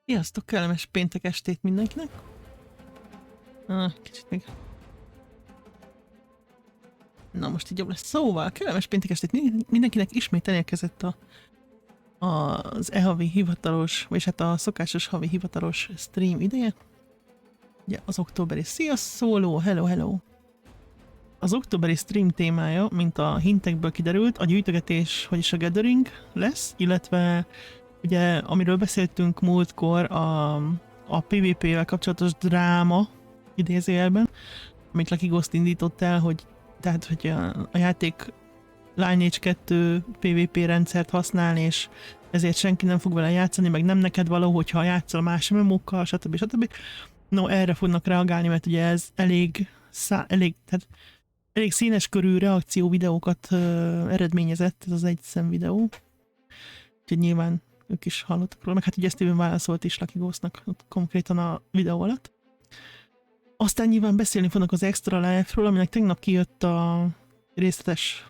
Sziasztok, kellemes péntek estét mindenkinek. Kicsit még. Na most így jobb lesz. Szóval, kellemes péntek estét mindenkinek, ismét elérkezett az e-havi hivatalos, vagy hát a szokásos havi hivatalos stream ideje. Ugye az októberi. Szia szóló, hello, hello. Az októberi stream témája, mint a hintekből kiderült, a gyűjtögetés, vagyis a gathering lesz, illetve ugye, amiről beszéltünk múltkor, a PvP-vel kapcsolatos dráma, idézőjelben, amit Lucky Ghost indított el, hogy a játék Lineage 2 PvP rendszert használ, és ezért senki nem fog vele játszani, meg nem neked való, hogyha játszol más MMO-kkal, stb. No, erre fognak reagálni, mert ugye ez elég színes körű reakció videókat eredményezett, ez az egy szem videó. Úgyhogy nyilván ők is hallottak róla, meg hát ugye Steven válaszolt is Lucky Ghostnak konkrétan a videó alatt. Aztán nyilván beszélni fognak az Extra Life-ról, aminek tegnap kijött a részletes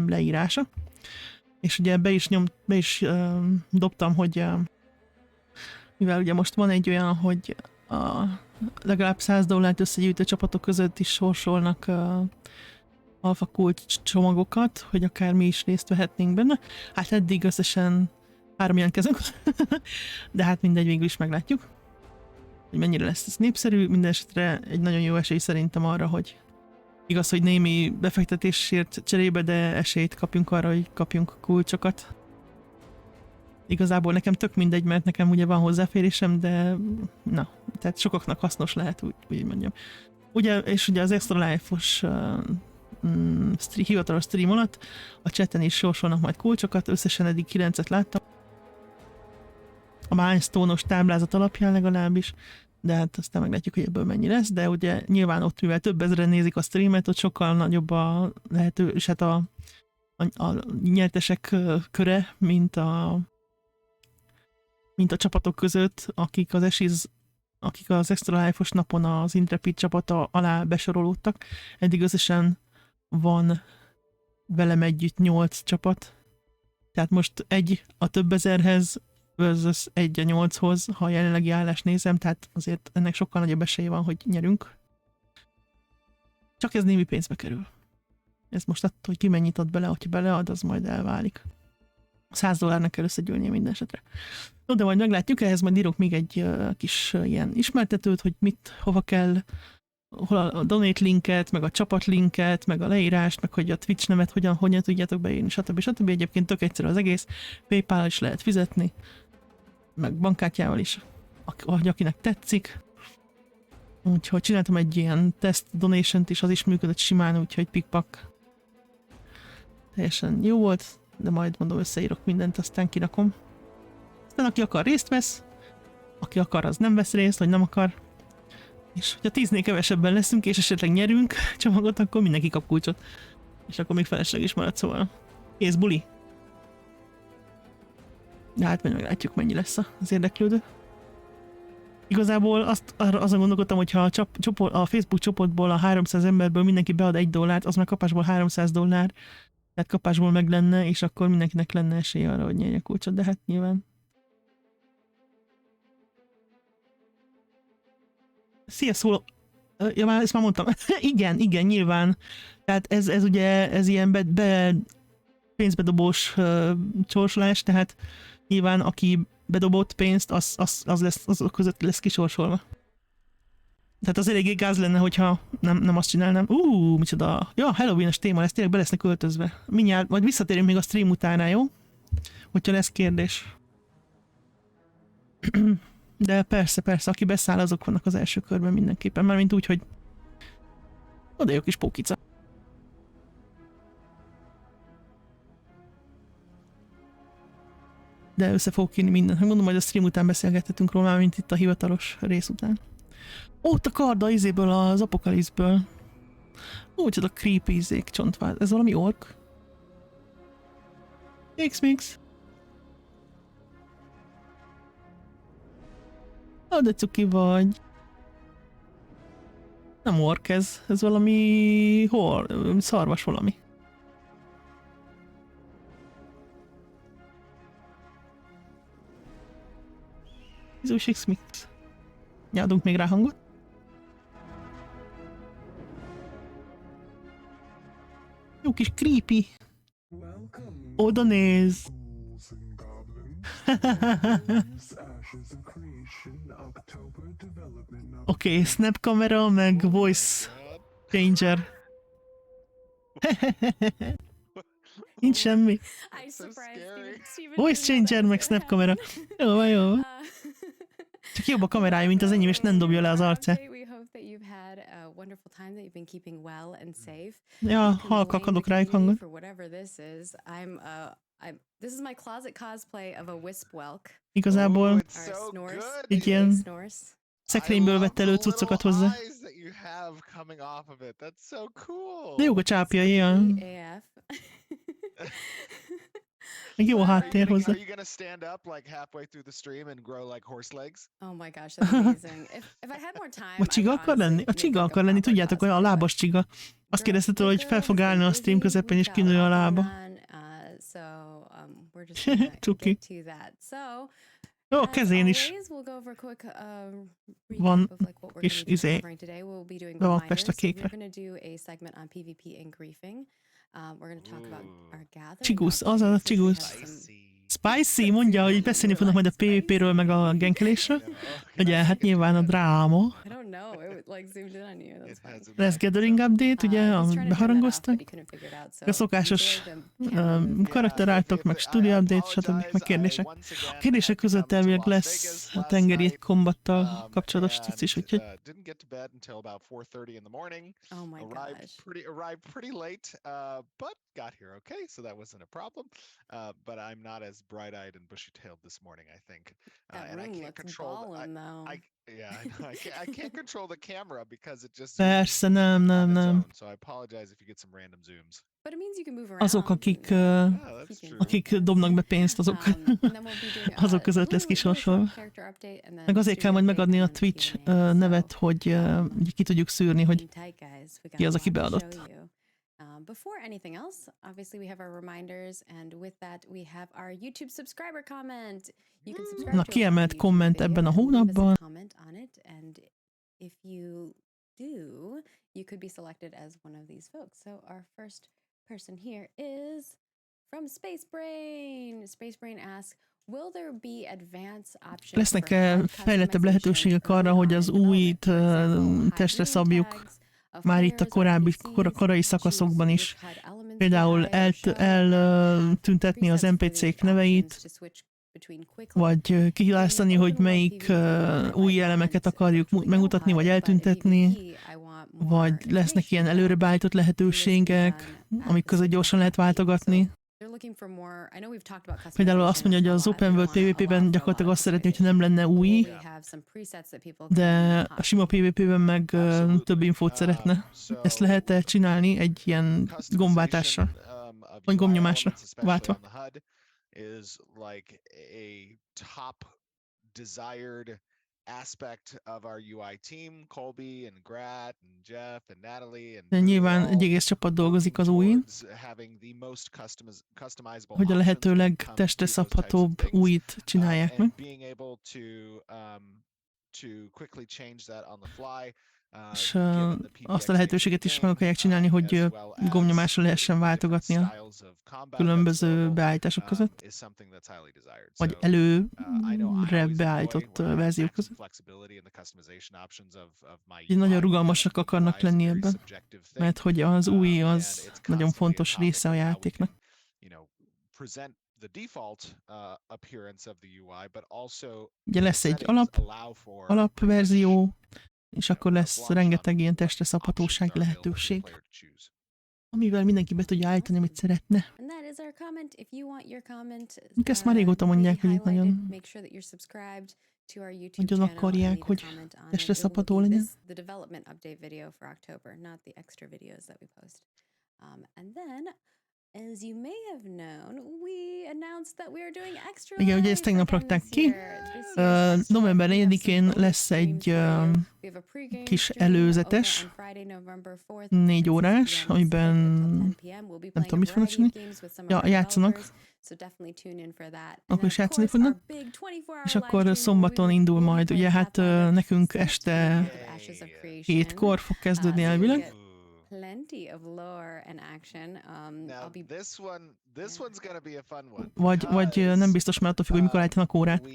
leírása. És ugye be is dobtam, hogy mivel ugye most van egy olyan, hogy legalább $100 összegyűjtő csapatok között is sorsolnak alfa kulcs csomagokat, hogy akár mi is részt vehetnénk benne. Hát eddig összesen 3 jelentkezünk, de hát mindegy, végül is meglátjuk, hogy mennyire lesz ez népszerű. Minden esetre egy nagyon jó esély szerintem arra, hogy igaz, hogy némi befektetésért cserébe, de esélyt kapjunk arra, hogy kapjunk kulcsokat. Igazából nekem tök mindegy, mert nekem ugye van hozzáférésem, de na, tehát sokaknak hasznos lehet, úgy mondjam. Ugye, és ugye az Extra Life-os hivatalos stream alatt a chaten is sorsolnak majd kulcsokat, összesen eddig 9-et láttam. A milestone-os táblázat alapján legalábbis, de hát aztán meglátjuk, hogy ebből mennyi lesz, de ugye nyilván ott, mivel több ezeren nézik a streamet, ott sokkal nagyobb a lehető, és hát a nyertesek köre, mint a csapatok között, akik az Extra Life-os napon az Intrepid csapata alá besorolódtak. Eddig összesen van velem együtt 8 csapat. Tehát most egy a több ezerhez versus 1 a 8-hoz, ha a jelenlegi állást nézem, tehát azért ennek sokkal nagyobb esélye van, hogy nyerünk. Csak ez némi pénzbe kerül. Ez most attól, hogy ki mennyit ad bele, hogyha belead, az majd elválik. $100 kell összegyűlnie minden esetre. No, de majd meglátjuk, ehhez majd írok még egy kis ilyen ismertetőt, hogy hova kell, hol a donate linket, meg a csapat linket, meg a leírást, meg hogy a Twitch nevet hogyan tudjátok beírni, stb. Egyébként tök egyszerű az egész, PayPal is lehet fizetni, meg bankkártyával is, akinek tetszik. Úgyhogy csináltam egy ilyen test donation-t is, az is működött simán, úgyhogy pikpak. Teljesen jó volt, de majd mondom, összeírok mindent, aztán kirakom. Aztán aki akar, részt vesz, aki akar, az nem vesz részt, vagy nem akar. És hogyha 10-nél kevesebben leszünk, és esetleg nyerünk csomagot, akkor mindenki kap kulcsot. És akkor még felesleg is marad, szóval kész buli. De hát majd meglátjuk, mennyi lesz az érdeklődő. Igazából azon gondolkodtam, hogy ha a Facebook csoportból a 300 emberből mindenki bead $1, az már kapásból $300, tehát kapásból meg lenne, és akkor mindenkinek lenne esélye arra, hogy nyerje kulcsot, de hát nyilván. Szia, szóló! Ja, ezt már mondtam. igen, nyilván. Tehát ez ugye, ez ilyen pénzbedobós csorsolás, tehát nyilván aki bedobott pénzt, azok között lesz kisorsolva. Tehát az eléggé gáz lenne, hogyha nem azt csinálnám. Micsoda. Ja, Halloween-es téma lesz, tényleg be lesznek költözve. Mindjárt, majd visszatérünk még a stream utána, jó? Hogyha lesz kérdés. De persze, aki beszáll, azok vannak az első körben mindenképpen, mármint úgy, hogy oda jó kis pókica. De össze fogok írni mindent. Mondom, majd a stream után beszélgethetünk róla, mint itt a hivatalos rész után. Ott a karda izéből, az apokalipszből. Csoda creepy izék, csontváz. Ez valami ork? Mix. De cuki vagy. Nem ork ez valami szarvas valami. Ismét. Nyadunk még rá hangot. Jó kis creepy. Oda néz. Oké, snap kamera, meg voice changer. Nincs semmi. Voice changer, meg snap kamera. Jó van, jó van. Csak jobb a kamerája, mint az enyém, és nem dobja le az arcát. Ja, halkak, adok rájuk hangot. Igazából egy ilyen szekrényből vett elő cuccokat hozzá. De jó a csápja, ilyen. Meg jó a háttér hozzá. Vagy csiga akar lenni? A csiga akar lenni, tudjátok, olyan a lábas csiga. Azt kérdezte tőle, hogy fel fog állni a stream közepén, és kinő a lába. Cuki. Jó, a kezén is van kis be van fest a kékre. Csigusz, az a csigusz. Spicy mondja, hogy beszélni fognak majd a PvP-ről, meg a genkelésről. Ugye, hát nyilván a dráma. Lesz Gathering Update, ugye, beharangoztak. A szokásos karakteráltok, meg Studio Update, stb. Meg kérdések. A kérdések között elvileg lesz a tengeri kombattal kapcsolatos cucc is, úgyhogy... But I'm not as bright-eyed and bushy-tailed this morning, I think. And I can't control. I can't control the camera because it just. Persze, nem. So I apologize if you get some random zooms. Azok, akik dobnak be pénzt, azok között lesz kisorsolva. Meg azért kell majd megadni a Twitch nevet, hogy ki tudjuk szűrni, hogy ki az, aki beadott. Before anything else, obviously we have our reminders, and with that we have our YouTube subscriber comment. You can subscribe. Na, kiemelt komment ebben a hónapban. Comment on it, and if you do, you could be selected as one of these folks. So our first person here is from Space Brain. Space Brain asks, will there be advanced options? Lesznek-e fejlettebb lehetőségek arra, hogy az új testre szabjuk? Már itt a korai szakaszokban is. Például eltüntetni az NPC-k neveit, vagy kiválasztani, hogy melyik új elemeket akarjuk megmutatni, vagy eltüntetni, vagy lesznek ilyen előre beállított lehetőségek, amik között gyorsan lehet váltogatni. Például azt mondja, hogy az Open World PvP-ben gyakorlatilag azt szeretné, hogyha nem lenne új, de a sima PvP-ben meg több infót szeretne. Ezt lehet-e csinálni egy ilyen gombváltással? Vagy gombnyomásra váltva? Aspect of our UI team, Colby and Grat and Jeff and Natalie and de nyilván egy egész csapat dolgozik az újin, hogy a lehető legtestre szabhatóbb újit csinálják meg. És azt a lehetőséget is meg akarják csinálni, hogy gombnyomásra lehessen váltogatni a különböző beállítások között, vagy előre beállított verziók között. Így nagyon rugalmasak akarnak lenni ebben, mert hogy az új az nagyon fontos része a játéknak. Ugye lesz egy alapverzió, és akkor lesz rengeteg ilyen testre szabhatóság lehetőség, amivel mindenki be tudja állítani, amit szeretne. Ezt már régóta mondják, hogy itt nagyon akarják, hogy testre szabható legyen. As you may have known, we announced that we are doing extra. Igen, ugye ezt tegnap rakták ki. November 4-én lesz egy kis előzetes, 4 órás, amiben nem tudom, mit fognak csinálni. Ja, játszanak. Akkor is játszani fognak. És akkor szombaton indul majd, ugye hát nekünk este 7-kor fog kezdődni elvileg. Plenty of lore and action. Now this one's gonna be a fun one. Vagy nem biztos, mert attól függ, hogy mikor állítanak órát.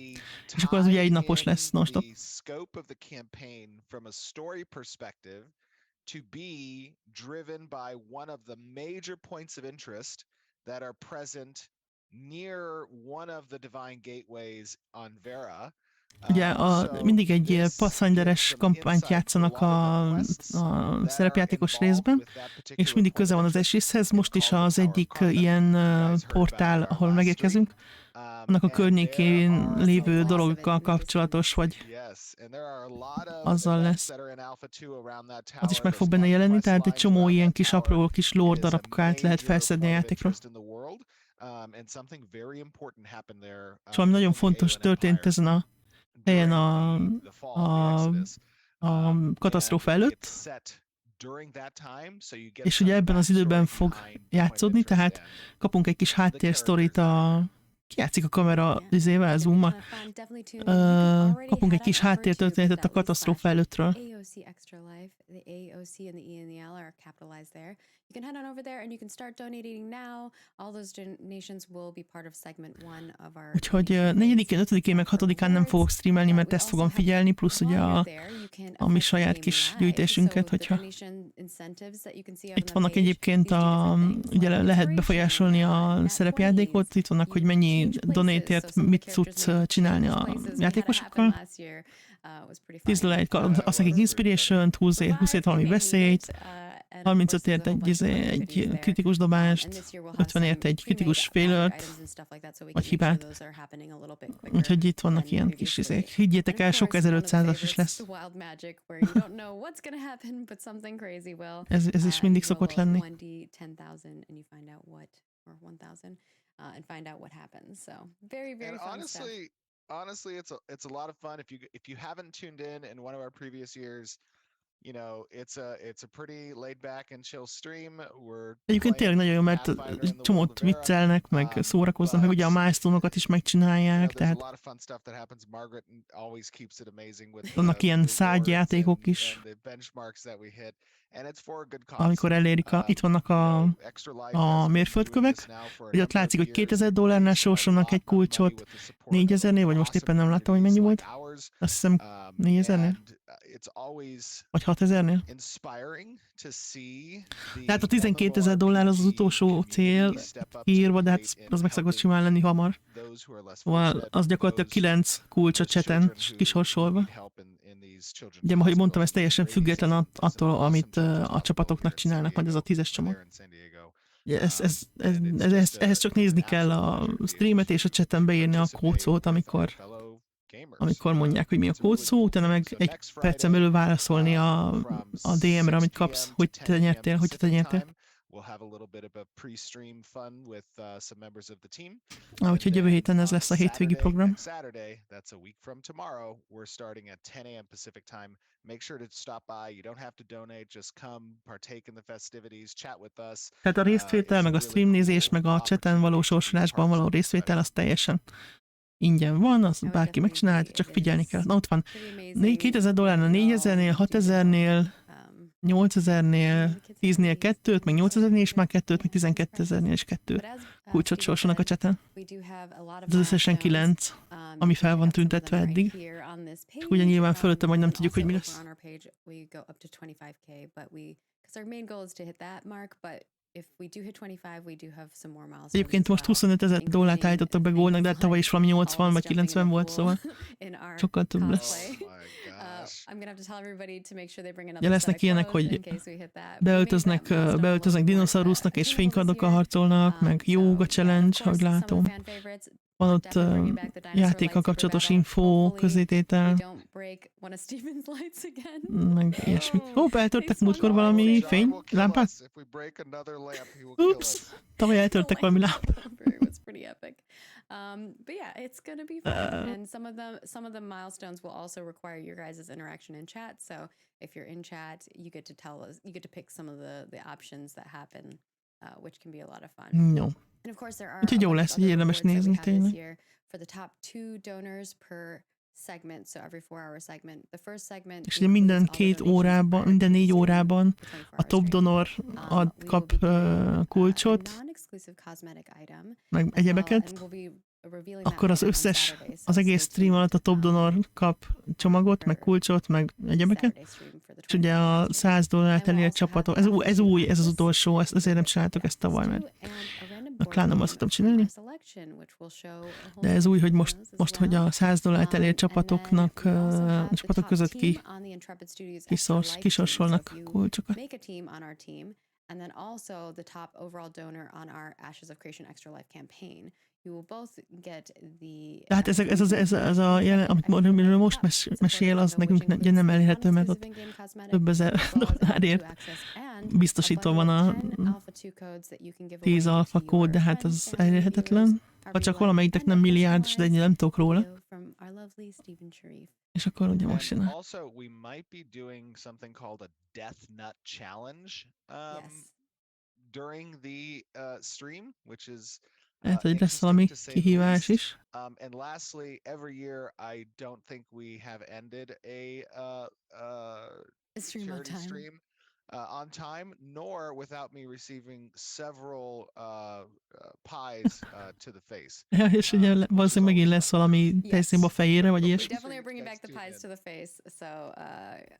És akkor az ugye egy napos lesz non-stop. The scope of the campaign from a story perspective to be driven by one of the major points of interest that are present near one of the divine gateways on Vera. Ugye mindig egy pathfinderes kampányt játszanak a szerepjátékos részben, és mindig köze van az eséshez. Most is az egyik ilyen portál, ahol megérkezünk, annak a környékén lévő dolgokkal kapcsolatos, vagy azzal lesz. Az is meg fog benne jelenni, tehát egy csomó ilyen kis apró kis lore darabkát lehet felszedni a játékról. És valami nagyon fontos történt ezen a helyen a katasztrófa előtt, és ugye ebben az időben fog játszódni, tehát kapunk egy kis háttérsztorit ki játszik a kamera izével, zoommal. Kapunk egy kis háttértörténetet a katasztrófa előttről. You can head on over there and you can start donating now. All those donations will be part of segment 1 of our. Úgyhogy 4-én, 5-én, meg 6-án nem fogok streamelni, mert ezt fogom figyelni, plusz ugye a mi saját kis gyűjtésünket, hogyha itt vannak egyébként ugye lehet befolyásolni a szerepjátékot, itt vannak, hogy mennyi donate-ért mit tudsz csinálni a játékosokkal. 10 $, azt nekik inspiration-t, 20-ért valami veszélyt, 35-ért egy kritikus dobást, 50-ért egy kritikus failert, vagy hibát. Úgyhogy itt vannak ilyen kis izék. Higgyétek el, sok 1500-as is lesz. Ez is mindig szokott lenni. Honestly, it's a lot of fun. If you haven't tuned in one of our previous years, you know, it's a pretty laid back and chill stream. Egyébként tényleg nagyon jó, mert csomót viccelnek, meg szórakoznak, meg ugye a milestone-okat is megcsinálják, tehát vannak ilyen szágyjátékok is, amikor elérik itt vannak a mérföldkövek, ugye ott látszik, hogy $2000 sorsolnak egy kulcsot, 4000-nél, vagy most éppen nem láttam, hogy mennyi volt. Azt hiszem 4000-nél? Vagy 6000-nél? Tehát a $12,000 az utolsó cél írva, de hát az meg szokott simán lenni hamar. Szóval az gyakorlatilag 9 kulcs a chaten kisorsolva. Ugye, ahogy mondtam, ez teljesen független attól, amit a csapatoknak csinálnak, majd ez a 10-es csomag. Ehhez csak nézni kell a streamet, és a chaten beírni a kódszót, amikor mondják, hogy mi a kódszó, utána meg egy percen belül válaszolni a DM-re, amit kapsz, hogy te nyertél, hogy te nyertél. Úgyhogy jövő héten ez lesz a hétvégi program. Tehát a résztvétel, meg a streamnézés, meg a chaten való sorsolásban való részvétel, az teljesen ingyen van, az bárki megcsinálja, csak figyelni kell. Na ott van, $2000, 4000-nél, 6000-nél, 8000-nél, 10-nél 2-t, meg 8000-nél is már 2-t, meg 12000-nél is 2 kulcsot sorsolnak a chaten. Ez összesen 9, ami fel van tüntetve eddig. És ugye nyilván fölötte majd nem tudjuk, hogy mi lesz. Egyébként most $25,000 állítottak be gólnak, de hát tavaly is valami 80 vagy 90 volt, szóval sokkal több lesz. gosh. I'm gonna have to tell everybody to make sure they bring Ja, another lesznek set of ilyenek, clothes in hogy case we hit that. But we made that beöltöznek milestone a little more dinoszaurusznak és attainable this fénykardokkal year. harcolnak, meg So, jóga yeah, of challenge, ahogy course, some látom. of fan favorites. Van We're ott definitely bringing back the dinosaur játékkal lightsaber kapcsolatos battle. info, Hopefully we közététel, don't break one of Steven's lights again. meg ilyesmi. Hopp, eltörtek They múltkor swung valami away. John will kill lámpát? us. If we break another lamp, he will kill Ups! us. Tavaly eltörtek valami lámpát. It was pretty epic. But yeah, it's gonna be fun. And some of the milestones will also require your guys' interaction in chat. So if you're in chat, you get to tell us, you get to pick some of the options that happen, which can be a lot of fun. Jó. And of course, there are Úgyhogy a jó bunch lesz, of other érdemes rewards that we nézni have this tényleg. year for the top 2 donors per segment, so every 4-hour segment. The first segment És ugye minden includes all the 2 donations órában, prior minden to the 4 stream, órában the 24-hour a top stream. donor We will kap be giving, kulcsot, a non-exclusive cosmetic item meg as well, egyebeket, and we'll be revealing that akkor az item on összes, Saturday, so az egész stay stream tuned, alatt a top donor kap csomagot, meg for kulcsot, meg egyebeket. Saturday stream for the És ugye 24-hour a stream. $100 And we'll elért also have csapatok, access ez to új, ez az access, utolsó, which ezért nem you csináltuk get ezt tavaly, access mert to, and a random a board klán nem game azt tudtam from csinálni. our selection, which will show a whole De ez új, hogy selection of those as most hogy well. a $100 elért And then csapatoknak, we also have the csapatok top között team ki on the Intrepid Studios Extra Life team. So kisorsolnak if you kulcsokat. make a team on our team, and then also the top overall donor on our Ashes of Creation Extra Life campaign, you will both get the. Tehát ez a jelen, amiről most mesél, az nekünk ugye nem elérhető, mert ott több ezer dollárért biztosítva van a 10 alfa kód, de hát az elérhetetlen. Ha csak valamelyiknek nem milliárdos, de nem tudok róla. És akkor ugye most And jön. also, we might be doing something called a Death Nut Challenge during the stream, which is Lehet, hogy lesz valami interesting to say the kihívás least. is. And lastly, every year I don't think we have ended a Stream on charity time. stream on time, nor without me receiving several pies to the face. Ja, és ugye valószínűleg megint lesz valami tejszínbe a fejére, vagy We ilyesmi. definitely are bringing back the pies to the face. So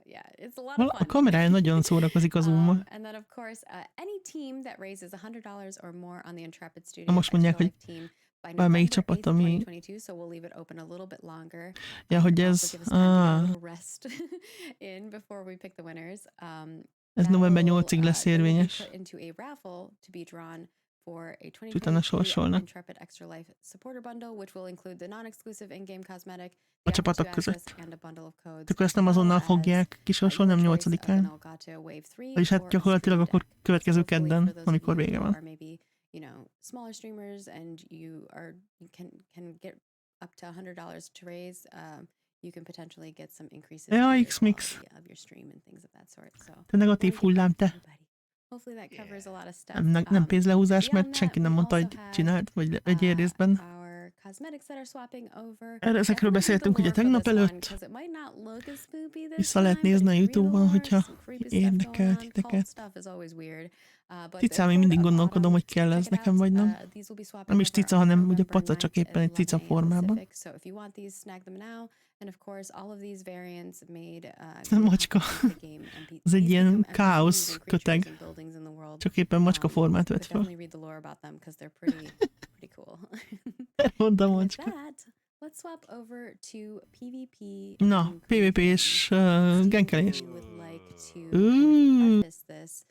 yeah, it's a lot of A fun. kamerája nagyon szórakozik az Zoom-mal. And then of course, any team that raises $100 or more on the Intrepid Studios Na most mondják, Extra hogy Life team by bármelyik November csapat, 8th, ami... 2022, so we'll leave it open a little bit longer. Ja, hogy Also ez... give us time to get a little rest in before we pick the winners. Ez november 8-ig lesz They will be érvényes. put into a raffle to be drawn for a És utána 2022 sorsolnak. Intrepid Extra Life supporter bundle, which will include the non-exclusive in-game cosmetic, A the csapatok F2 access, között. and a bundle of codes, Akkor ezt nem as well azonnal as, fogják kisorsolni, nem your choice of 8-án. an Elgato Wave 3 Vagyis hát or a gyakorlatilag Stream akkor Deck. következő So hopefully for kedden, those of amikor you vége who van. are maybe, you know, smaller streamers and you can get up to $100 to raise, you can potentially get some increases Ja, to the X-Mix. quality of your stream and things of that sort. So Te negatív wanna give hullám, back to te. everybody. Hopefully that covers a lot of stuff. Nem pénzlehúzás, beyond mert senki that, nem we mondta, also hogy have, csinált, vagy egy részben. our cosmetics that are swapping over. Ezekről Definitely beszéltünk read ugye the lore tegnap for this one, előtt. 'cause it might not look as spoopy this Vissza lehet time, but nézni a if you read the YouTube-on, lore, hogyha some creepy stuff going érdekel on. Cult titeket. stuff is always weird. But the Cicám, én code mindig of gondolkodom, hogy autumn, kell ez check it nekem, out. vagy nem. These will be swapping Nem is over cica, on hanem ugye November paca, csak 9th éppen egy at cica 11 a.m. formában. Pacific. So if you want these, snag them now. And of course, all of these variants made Nem macska. Ez egy ilyen káosz köteg. Csak éppen macska formát vett fel. Definitely read the lore about them because they're pretty cool. Mondtam And with macska. that, let's swap over to PvP. Na, and PvP griefing. és genkelés. We would like to Ooh. preface this.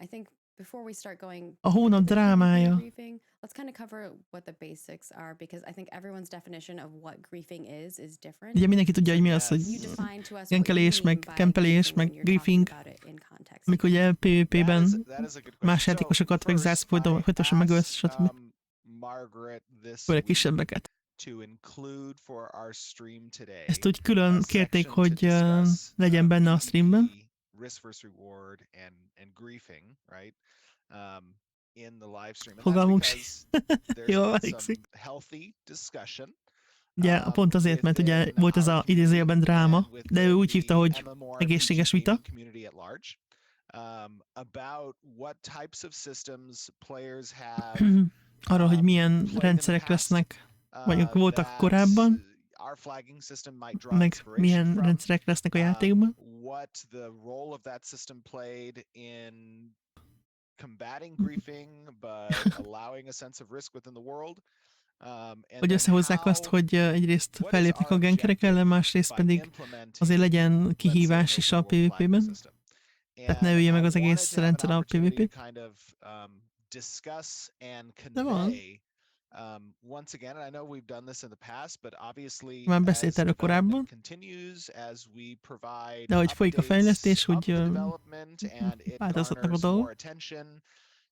I think before we start going A hónap into the drámája. griefing, let's kind of cover what the basics are, because I think everyone's definition of what griefing is different. Ugye mindenki tudja, hogy mi az, You hogy define to us what genkelés, you mean meg by kempelés, griefing when meg you're griefing. talking about it in context. Amikor ugye PvP-ben That is a good question. más So, játékosokat first, megzársz, I folyamatosan megölsz, asked, stb. Margaret this Főleg week kisebbeket. to include for our stream today Ezt úgy külön a kérték, section to hogy discuss, legyen benne a streamben. risk versus reward and griefing, right? In the live stream. And that's Fogalmunk because there's Jól been emlékszik. some healthy discussion. Ugye pont azért, mert ugye volt ez a idézőjelben dráma, de ő úgy hívta, hogy egészséges vita. About what types of systems players have, Arról, hogy milyen rendszerek lesznek, mondjuk voltak korábban, our flagging system might draw meg inspiration milyen from, rendszerek lesznek a játékban. what the role of that system played in combating griefing but allowing a sense of risk within the world. hogy összehozzák azt, hogy egyrészt fellépnek a genkerek ellen, másrészt pedig azért legyen kihívás is a PvP-ben. Tehát ne ölje meg az egész rendszer a PvP-t. De van. Once again, and I know we've done this in the past, but obviously Már beszélt erről korábban. De hogy folyik a fejlesztés, hogy változtatnak a dolgok.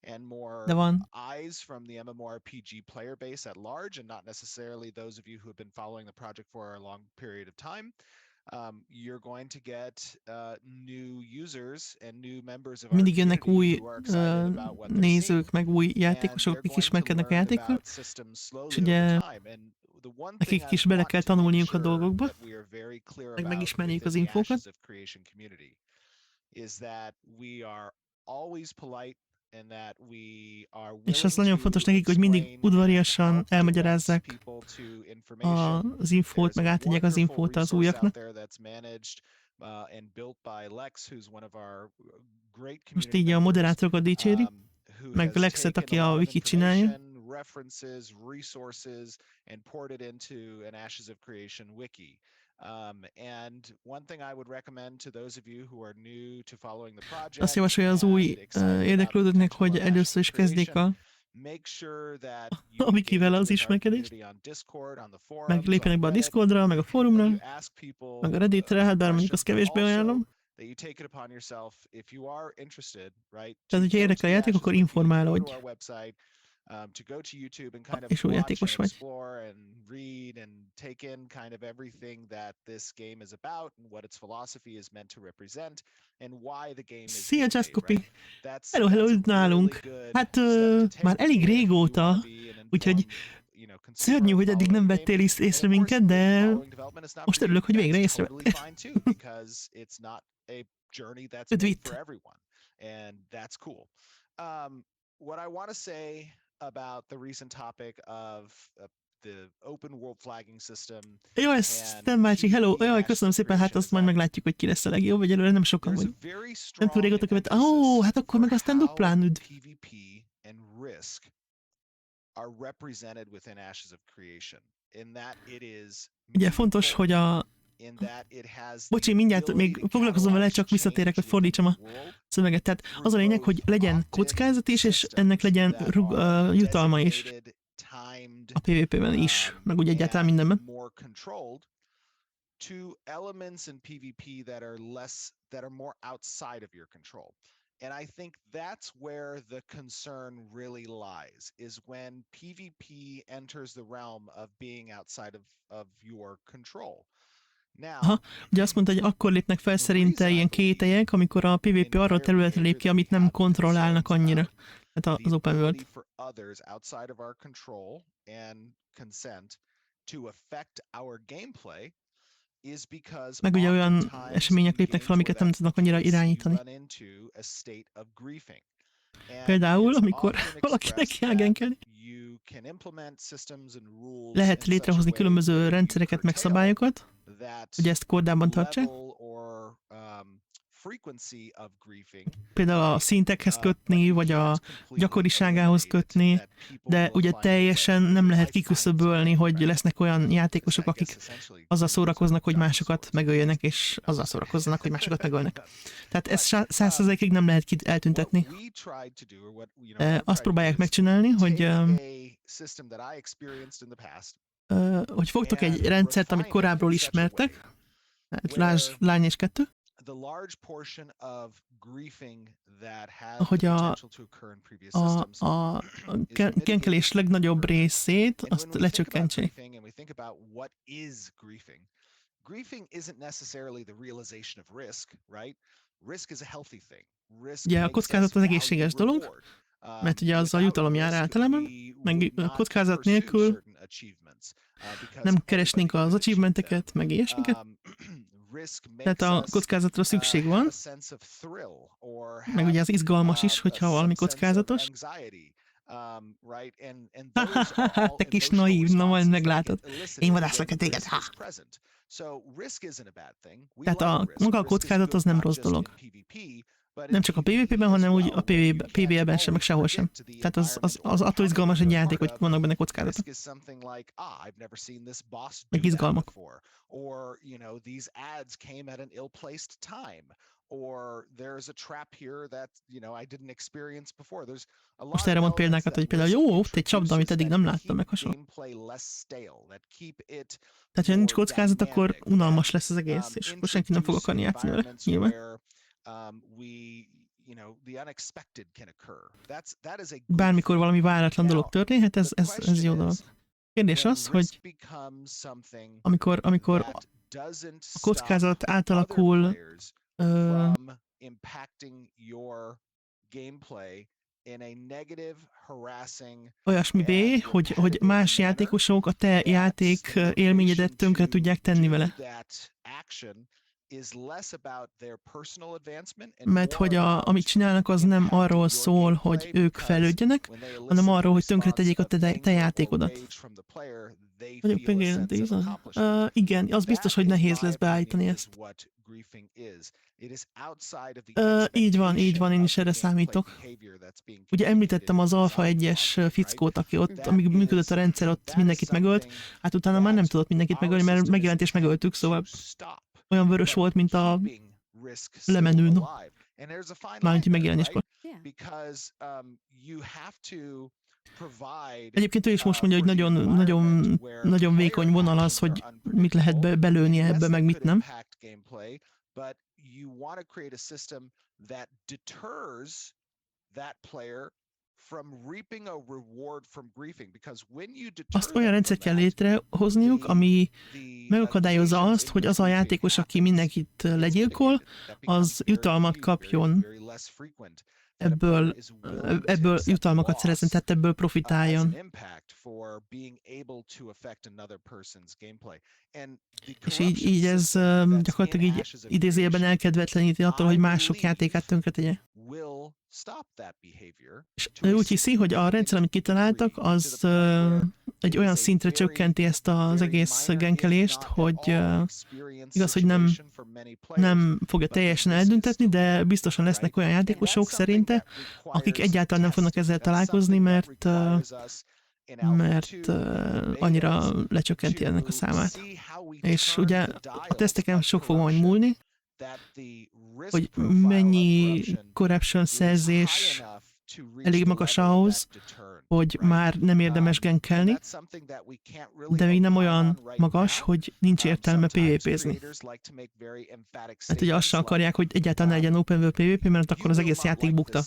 And more De van. eyes from the MMORPG player base at large, and not necessarily those of you who have been following the project for a long period of time. You're going to get new users and new members of our Mindig jönnek community új who are excited about what they're nézők, seeing, meg új játékosok, and akik they're going to ismerkednek a learn játékkal, about systems slowly és ugye over time. And the one thing nekik I is bele want kell to make tanulniuk a sure dolgokba, that we are very clear meg about megismerniük az within the infókat. Ashes of Creation community is that we are always polite. És az nagyon fontos nekik, hogy mindig udvariasan elmagyarázzák az infót, meg átadják az infót az újaknak. Most így a moderátorokat dicséri, meg Lexet, aki a wikit csinálja. Azt javasolja az új érdeklődőknek, hogy először is kezdjék a wikivel az ismerkedést, meg lépjenek be a Discordra, meg a fórumra, meg a Redditre, hát bár mondjuk azt kevésbé ajánlom. Tehát, hogyha érdekel a játék, akkor informálódj. És új játékos vagy. Szia, Just Copy! Hello nálunk! Hát már elég régóta, úgyhogy szörnyű, hogy eddig nem vettél észre minket, de most örülök, hogy végre észrevettél. Üdvít! What I want to say about the recent topic of the open world flagging system. Jaj, Stem bácsi, hello! Jaj, köszönöm szépen, hát azt majd meglátjuk, hogy ki lesz a legjobb, vagy előre nem sokan vagy. Nem túl régóta követ. Hát akkor meg aztán duplán üdv. PvP and risk are represented within Ashes of Creation. In that it is. Ugye fontos, hogy Bocsi, mindjárt még foglalkozom vele, csak visszatérek, hogy fordítsam a szöveget. Tehát az a lényeg, hogy legyen kockázat is, és ennek legyen jutalma is. A PvP-ben is, meg úgy egyáltalán mindenben. And I think that's where the concern really lies, is when PvP enters the realm of being outside of your control. Aha, ugye azt mondta, hogy akkor lépnek fel szerinte ilyen kételyek, amikor a PvP arra a területre lép ki, amit nem kontrollálnak annyira. Hát az open world. Meg ugye olyan események lépnek fel, amiket nem tudnak annyira irányítani. Például, amikor valakinek kell genkelni. Lehet létrehozni különböző rendszereket, meg szabályokat, hogy ezt kordában tartsák. Például a szintekhez kötni, vagy a gyakoriságához kötni, de ugye teljesen nem lehet kiküszöbölni, hogy lesznek olyan játékosok, akik azzal szórakoznak, hogy másokat megöljenek, és azzal szórakoznak, hogy másokat megölnek. Tehát ezt 100%-ig nem lehet eltüntetni. Azt próbálják megcsinálni, hogy fogtok egy rendszert, amit korábbról ismertek, lásd Lány és 2, hogy a kenkelés legnagyobb részét azt lecsökkentsék. Ugye a kockázat az egészséges dolog, mert ugye az a jutalom jár általában, meg kockázat nélkül nem keresnénk az achievementeket, meg ilyesmiket. Tehát a kockázatra szükség van, meg ugye az izgalmas is, hogyha valami kockázatos. Te kis naív, na majd meglátod. Én vadászlak téged. Tehát maga a kockázat az nem rossz dolog. Nem csak a PvP-ben, hanem úgy a PvE-ben sem, meg sehol sem. Tehát az attól izgalmas egy játék, hogy vannak benne kockázatok. Meg izgalmak. Most erre mond példákat, hogy például jó, ott egy csapda, amit eddig nem láttam, meg hasonló. Tehát, ha nincs kockázat, akkor unalmas lesz az egész, és akkor senki nem fog akarni játszani vele, nyilván. Bármikor valami váratlan dolog történhet, ez jó dolog. Kérdés az, hogy amikor a kockázat átalakul olyasmivé, hogy más játékosok a te játék élményedet tönkre tudják tenni vele. Mert hogy amit csinálnak, az nem arról szól, hogy ők fejlődjenek, hanem arról, hogy tönkre tegyék a te játékodat. Igen, az biztos, hogy nehéz lesz beállítani ezt. Így van, én is erre számítok. Ugye említettem az Alpha 1-es fickót, aki ott, amíg működött a rendszer, ott mindenkit megölt, hát utána már nem tudott mindenkit megölni, mert megjelent és megöltük, szóval olyan vörös volt, mint a lemenőn. Mármint, hogy megjelenéskor. Egyébként ő is most mondja, hogy nagyon vékony vonal az, hogy mit lehet belőni ebbe, meg mit nem. Azt olyan rendszert kell létrehozniuk, ami megakadályozza azt, hogy az a játékos, aki mindenkit legyilkol, az jutalmat kapjon. Ebből jutalmakat szerezzen, tehát ebből profitáljon. És így ez gyakorlatilag így idézőjelben elkedvetleníti attól, hogy mások játékát tönkretegye. És ő úgy hiszi, hogy a rendszer, amit kitaláltak, az egy olyan szintre csökkenti ezt az egész genkelést, hogy igaz, hogy nem fogja teljesen eldüntetni, de biztosan lesznek olyan játékosok szerinte, akik egyáltalán nem fognak ezzel találkozni, mert annyira lecsökkenti ennek a számát. És ugye a teszteken sok fog majd múlni, hogy mennyi corruption szerzés elég magas ahhoz, hogy már nem érdemes genkelni, de még nem olyan magas, hogy nincs értelme PvP-zni. Hát ugye azt sem akarják, hogy egyáltalán legyen open world PvP, mert akkor az egész játék bukta.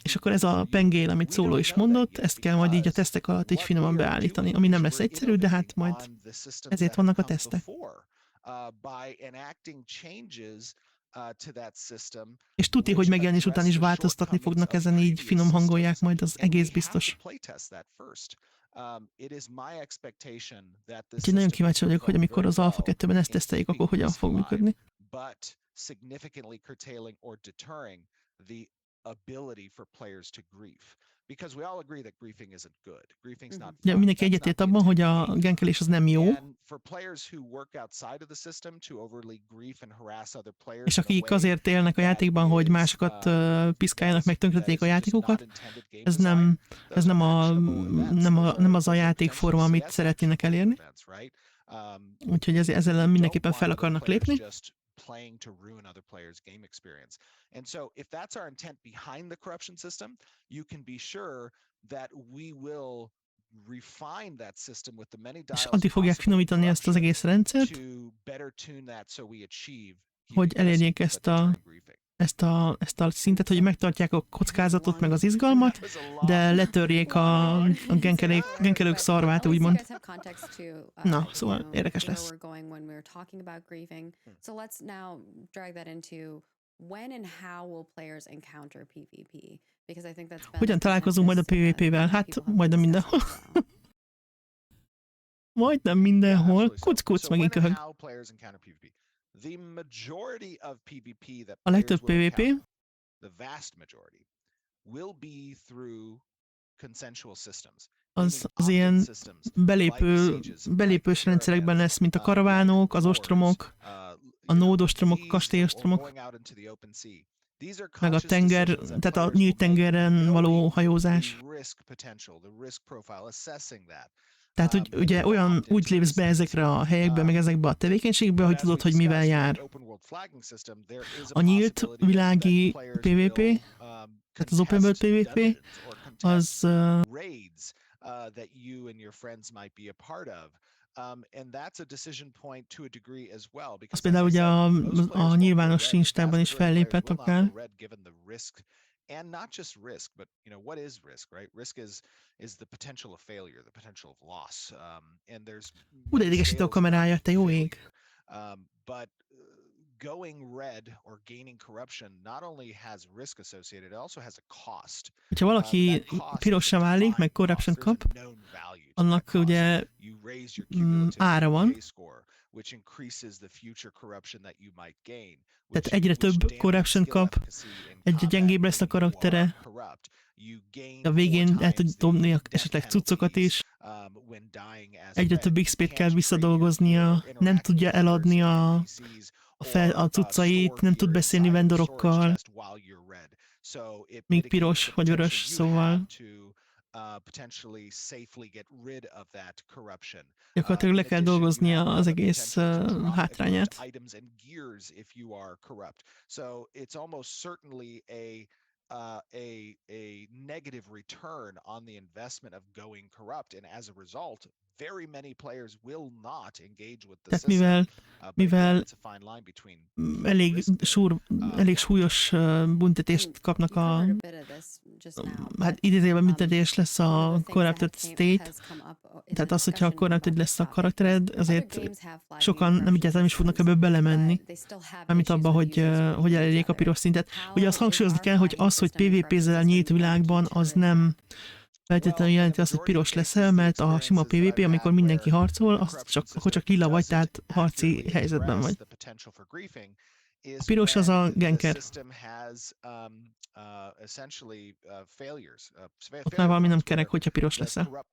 És akkor ez a pengél, amit Szóló is mondott, ezt kell majd így a tesztek alatt így finoman beállítani, ami nem lesz egyszerű, de hát majd ezért vannak a tesztek. És tuti, hogy megjelenés után is változtatni fognak ezen, így finom hangolják majd, az egész biztos. Úgyhogy nagyon kíváncsi vagyok, hogy amikor az Alpha 2-ben ezt teszteljük, akkor hogyan fog működni. Ja, mindenki egyetért abban, hogy a genkelés az nem jó, és akik azért élnek a játékban, hogy másokat piszkáljanak, meg tönkreték a játékokat, ez nem az a játékforma, amit szeretnének elérni. Úgyhogy ezzel mindenképpen fel akarnak lépni. Playing to ruin other players' game experience. And so if that's our intent behind the corruption system, you can be sure that we will refine that system with the many dials. És addig fogják finomítani ezt az egész rendszert, hogy elérjék ezt a szintet, hogy megtartják a kockázatot, meg az izgalmat, de letörjék a genkelők szarvát, úgymond. Na, szóval érdekes lesz. Hogyan találkozunk majd a PvP-vel? Hát, majdnem mindenhol. Majdnem mindenhol. Kuc-kuc, megint köhög. A legtöbb PvP az ilyen belépős rendszerekben lesz, mint a karavánok, az ostromok, a nódostromok, a kastélyostromok, meg a tenger, tehát a nyílt tengeren való hajózás. Tehát ugye úgy lépsz be ezekre a helyekbe, meg ezekbe a tevékenységbe, hogy tudod, hogy mivel jár. A nyílt világi PvP, tehát az open world PvP, az that you and your friends might be a part of. And that's a decision point to a degree as well. Az például ugye a nyilvános Instában is fellépett akár. And not just risk, but what is risk, right? Risk is the potential of failure, the potential of loss. And there's de idegesítő a kamerája, te jó ég. But going red or gaining corruption not only has risk associated, it also has a cost. Ha valaki pirossá válik, meg corruption kap, annak ugye ára van. Tehát egyre több corruption kap, egyre gyengébb lesz a karaktere, a végén el tud dobni esetleg cuccokat is, egyre több XP-t kell visszadolgoznia, nem tudja eladni a cuccait, nem tud beszélni vendorokkal, még piros vagy vörös, szóval gyakorlatilag le kell dolgoznia az egész hátrányát. A negative return on the investment of going corrupt, and as a result, very many players will not engage with the system. Mivel elég súlyos büntetést kapnak hát idézőjelben büntetés lesz a corrupted state, tehát az, hogyha corrupted lesz a karaktered, azért sokan nem egyáltalán is fognak ebből belemenni, amit abban, hogy elérjék a piros szintet. Ugye azt hangsúlyozni kell, hogy az, hogy PvP-zel nyílt világban, az nem feltétlenül jelenti azt, hogy piros leszel, mert a sima PvP, amikor mindenki harcol, akkor csak lila vagy, tehát harci helyzetben vagy. A piros az a ganker. Ott már valami nem kerek, hogyha piros leszel.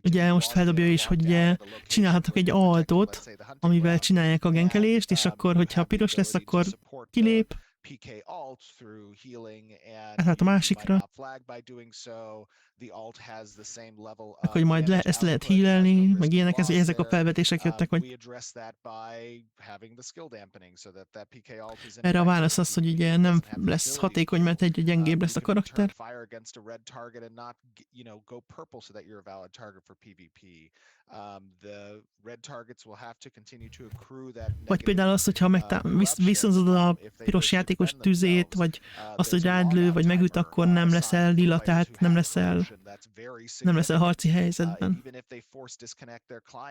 Ugye most feldobja is, hogy ugye csinálhatnak egy altot, amivel csinálják a gankelést, és akkor, hogyha piros lesz, akkor kilép, hát a másikra, hogy majd ezt lehet healelni, meg ilyenek, ezek a felvetések jöttek, hogy erre a válasz az, hogy ugye nem lesz hatékony, mert egyre gyengébb lesz a karakter. Vagy például az, hogyha visszhozod a piros játékos tüzét, vagy azt, hogy rád lő, vagy megüt, akkor nem leszel lila, tehát nem leszel harci helyzetben.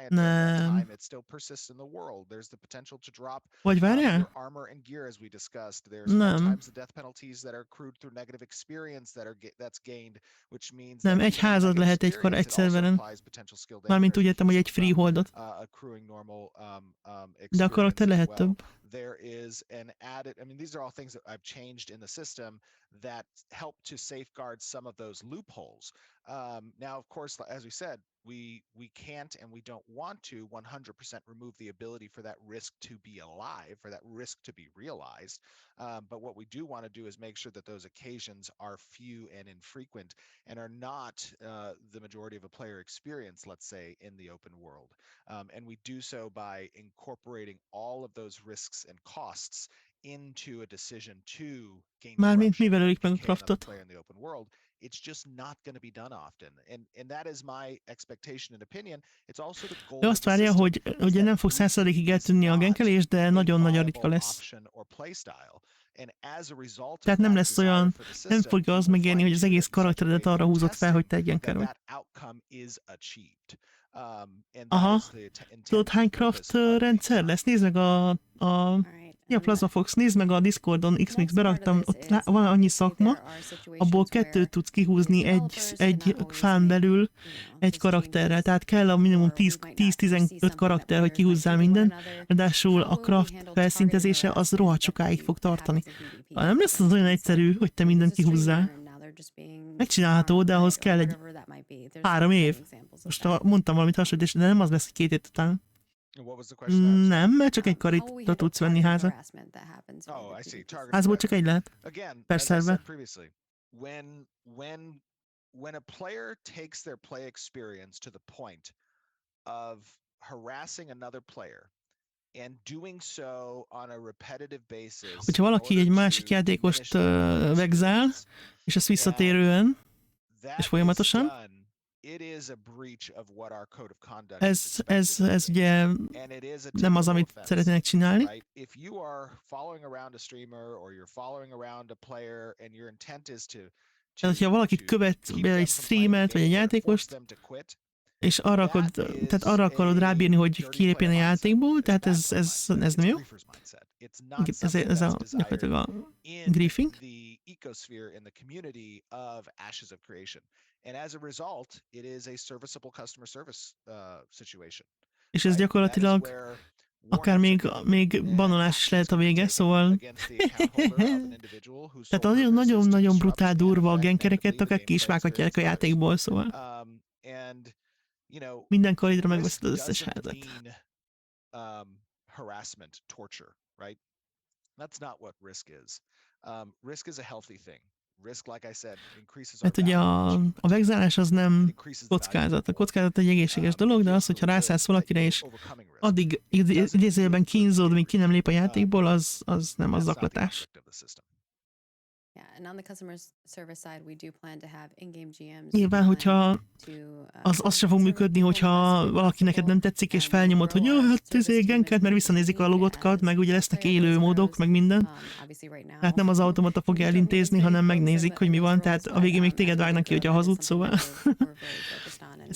Nem. Vagy várjál? Nem. Nem, egy házad lehet egy szerveren. Mármint úgy értem, hogy egy freeholdot. De a karakter lehet több. There is an added, these are all things that I've changed in the system that help to safeguard some of those loopholes. Now, of course, as we said, we can't and we don't want to 100% remove the ability for that risk to be alive, for that risk to be realized. But what we do want to do is make sure that those occasions are few and infrequent and are not the majority of a player experience, let's say, in the open world. And we do so by incorporating all of those risks and costs into a decision to gain corruption, player in the open world. It's just not going to be done often, and that is my expectation and opinion. It's also the goal. De azt várja, hogy ugye nem fog 100%-ig eltűnni a gankelés, de nagyon-nagyon ritka lesz. Tehát nem lesz olyan, nem fogja az megérni, hogy az egész karakteredet arra húzott fel, hogy te egy ganker vagy. Aha. Tudod, hány craft rendszer lesz? Nézd meg a Plazmafox, nézd meg a Discordon, Xmix beraktam, ott van annyi szakma, abból 2 tudsz kihúzni egy fán belül egy karakterrel, tehát kell a minimum 10-15 karakter, hogy kihúzzál minden, ráadásul a craft felszintezése az rohadt sokáig fog tartani. Nem lesz az olyan egyszerű, hogy te mindent kihúzzál. Megcsinálható, de ahhoz kell egy 3 év. Most mondtam valamit hasonlít, de nem az lesz, hogy 2 év után. What was the question? I'm sorry. Nem, mert csak egy How will we karita handle tudsz venni targeted házat. harassment that happens via Oh, the I see. PvP Targeted Házból system? csak egy lehet. Again, Per as I szerver. said previously, when a player takes their play experience to the point of harassing another player and doing so on a repetitive basis, Hogyha in valaki order egy másik to játékost diminish the vegzál, experience, és ezt visszatérően, that és is folyamatosan, done, it is a breach of what our code of conduct is ez expected of the game. ugye And it is a nem az, typical amit offense, szeretnének csinálni. right? If you are following around a streamer or you're following around a player and your intent is to Tehát, hogyha valakit követ keep egy them from playing streamert, the vagy egy game or to force játékost, them to quit, és arra akarod, that tehát is arra akarod a rábírni, hogy dirty kilépjen a player mindset. játékból, It's a tehát bad ez player mindset. nem It's a jó. griefer's mindset. It's not Igen, something ez that's a desired gyakorlatilag a in griefing. the ecosphere, in the community of Ashes of Creation. And as a result, it is a serviceable customer service situation. És ez Right? That is gyakorlatilag where akár warnings are given még and banolás is actions lehet a can be vége, taken szóval against the account holder of an individual whose sole tehát purpose is to nagyon-nagyon disrupt brutál and durva a affect genkereket, negatively the akár ki is gameplay vághatják a experience of others. játékból, szóval And you know, minden kalidra risk megveszed az összes doesn't házat. mean harassment, torture, right? That's not what risk is. Risk is a healthy thing. Risk, like I said, increases our Mert ugye value and a achievement. vegzálás az It nem increases the value of kockázat. A reward. kockázat egy egészséges dolog, It de feels az, hogyha good rászállsz that valakire, you're és overcoming risk. addig It doesn't idézőjelben feel good to kínzód, be míg ki nem lép a breached. játékból, az nem az That's not the zaklatás. object of the system. Yeah, and on the customer service side, we do plan to have in-game GMs. Nyilván, hogyha az se fog működni, hogyha valaki neked nem tetszik, és felnyomod, hogy jó, hát genkelt, mert visszanézik a logotokat, meg ugye lesznek élő módok, meg minden. Tehát nem az automata fogja elintézni, hanem megnézik, hogy mi van, tehát a végén még téged vágnak ki, hogy a hazud, szóval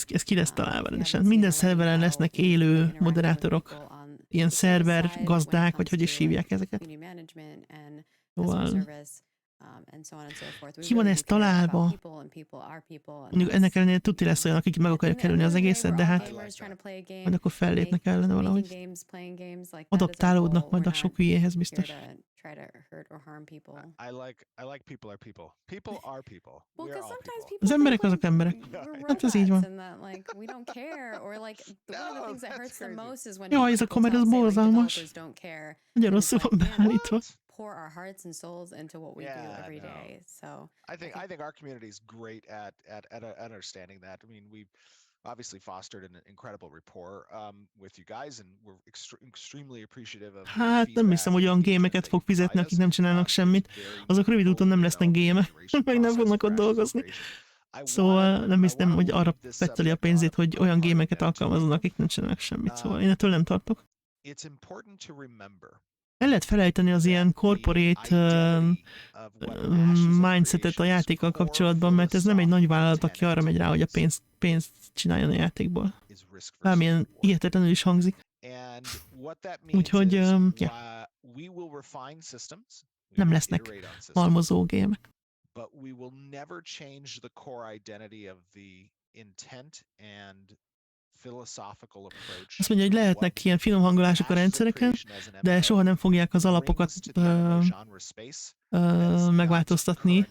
ez ki lesz találva rendesen. Minden szerveren lesznek élő moderátorok, ilyen szerver gazdák, vagy hogy is hívják ezeket. Szóval ki van ez találva? Mondjuk ennek ellenére tudni lesz olyan, akik meg akarják kerülni az egészet, de hát majd akkor fellépnek ellene valahogy. Adaptálódnak majd a sok hülyéhez biztos. I like people are people. People are people. Well, We are because all sometimes people. people Az emberek think, azok emberek. we're Hát ez így robots van. and that like we don't care, or like one of the No, things that that's hurts the crazy. most is when Jaj, ez a people komment, tell, ez say, like, borzalmas. developers don't care. Nagyon And it's rosszul van like, man, beállítva. pour our hearts and souls into what we do Yeah, every no. day. So I think our community is great at understanding that. I mean, we've obviously fostered an incredible rapport with you guys, and we're extremely appreciative of the Hát nem hiszem, hogy olyan gémeket fog fizetni, akik nem csinálnak semmit. Azok rövid úton nem lesznek gémek, meg nem fognak ott dolgozni. Szóval nem hiszem, hogy arra fetteli a pénzét, hogy olyan gémeket alkalmazzanak, akik nem csinálnak semmit. Szóval én ettől nem tartok. El lehet felejteni az ilyen corporate mindsetet a játékkal kapcsolatban, mert ez nem egy nagy vállalat, aki arra megy rá, hogy a pénzt csináljon a játékból. Bármilyen hihetetlenül is hangzik. Úgyhogy, ja. Nem lesznek halmozó gémek. But we will never change the core identity of the intent and philosophical approach. Azt mondja, hogy lehetnek ilyen finom hangolások a rendszereken, de soha nem fogják az alapokat megváltoztatni,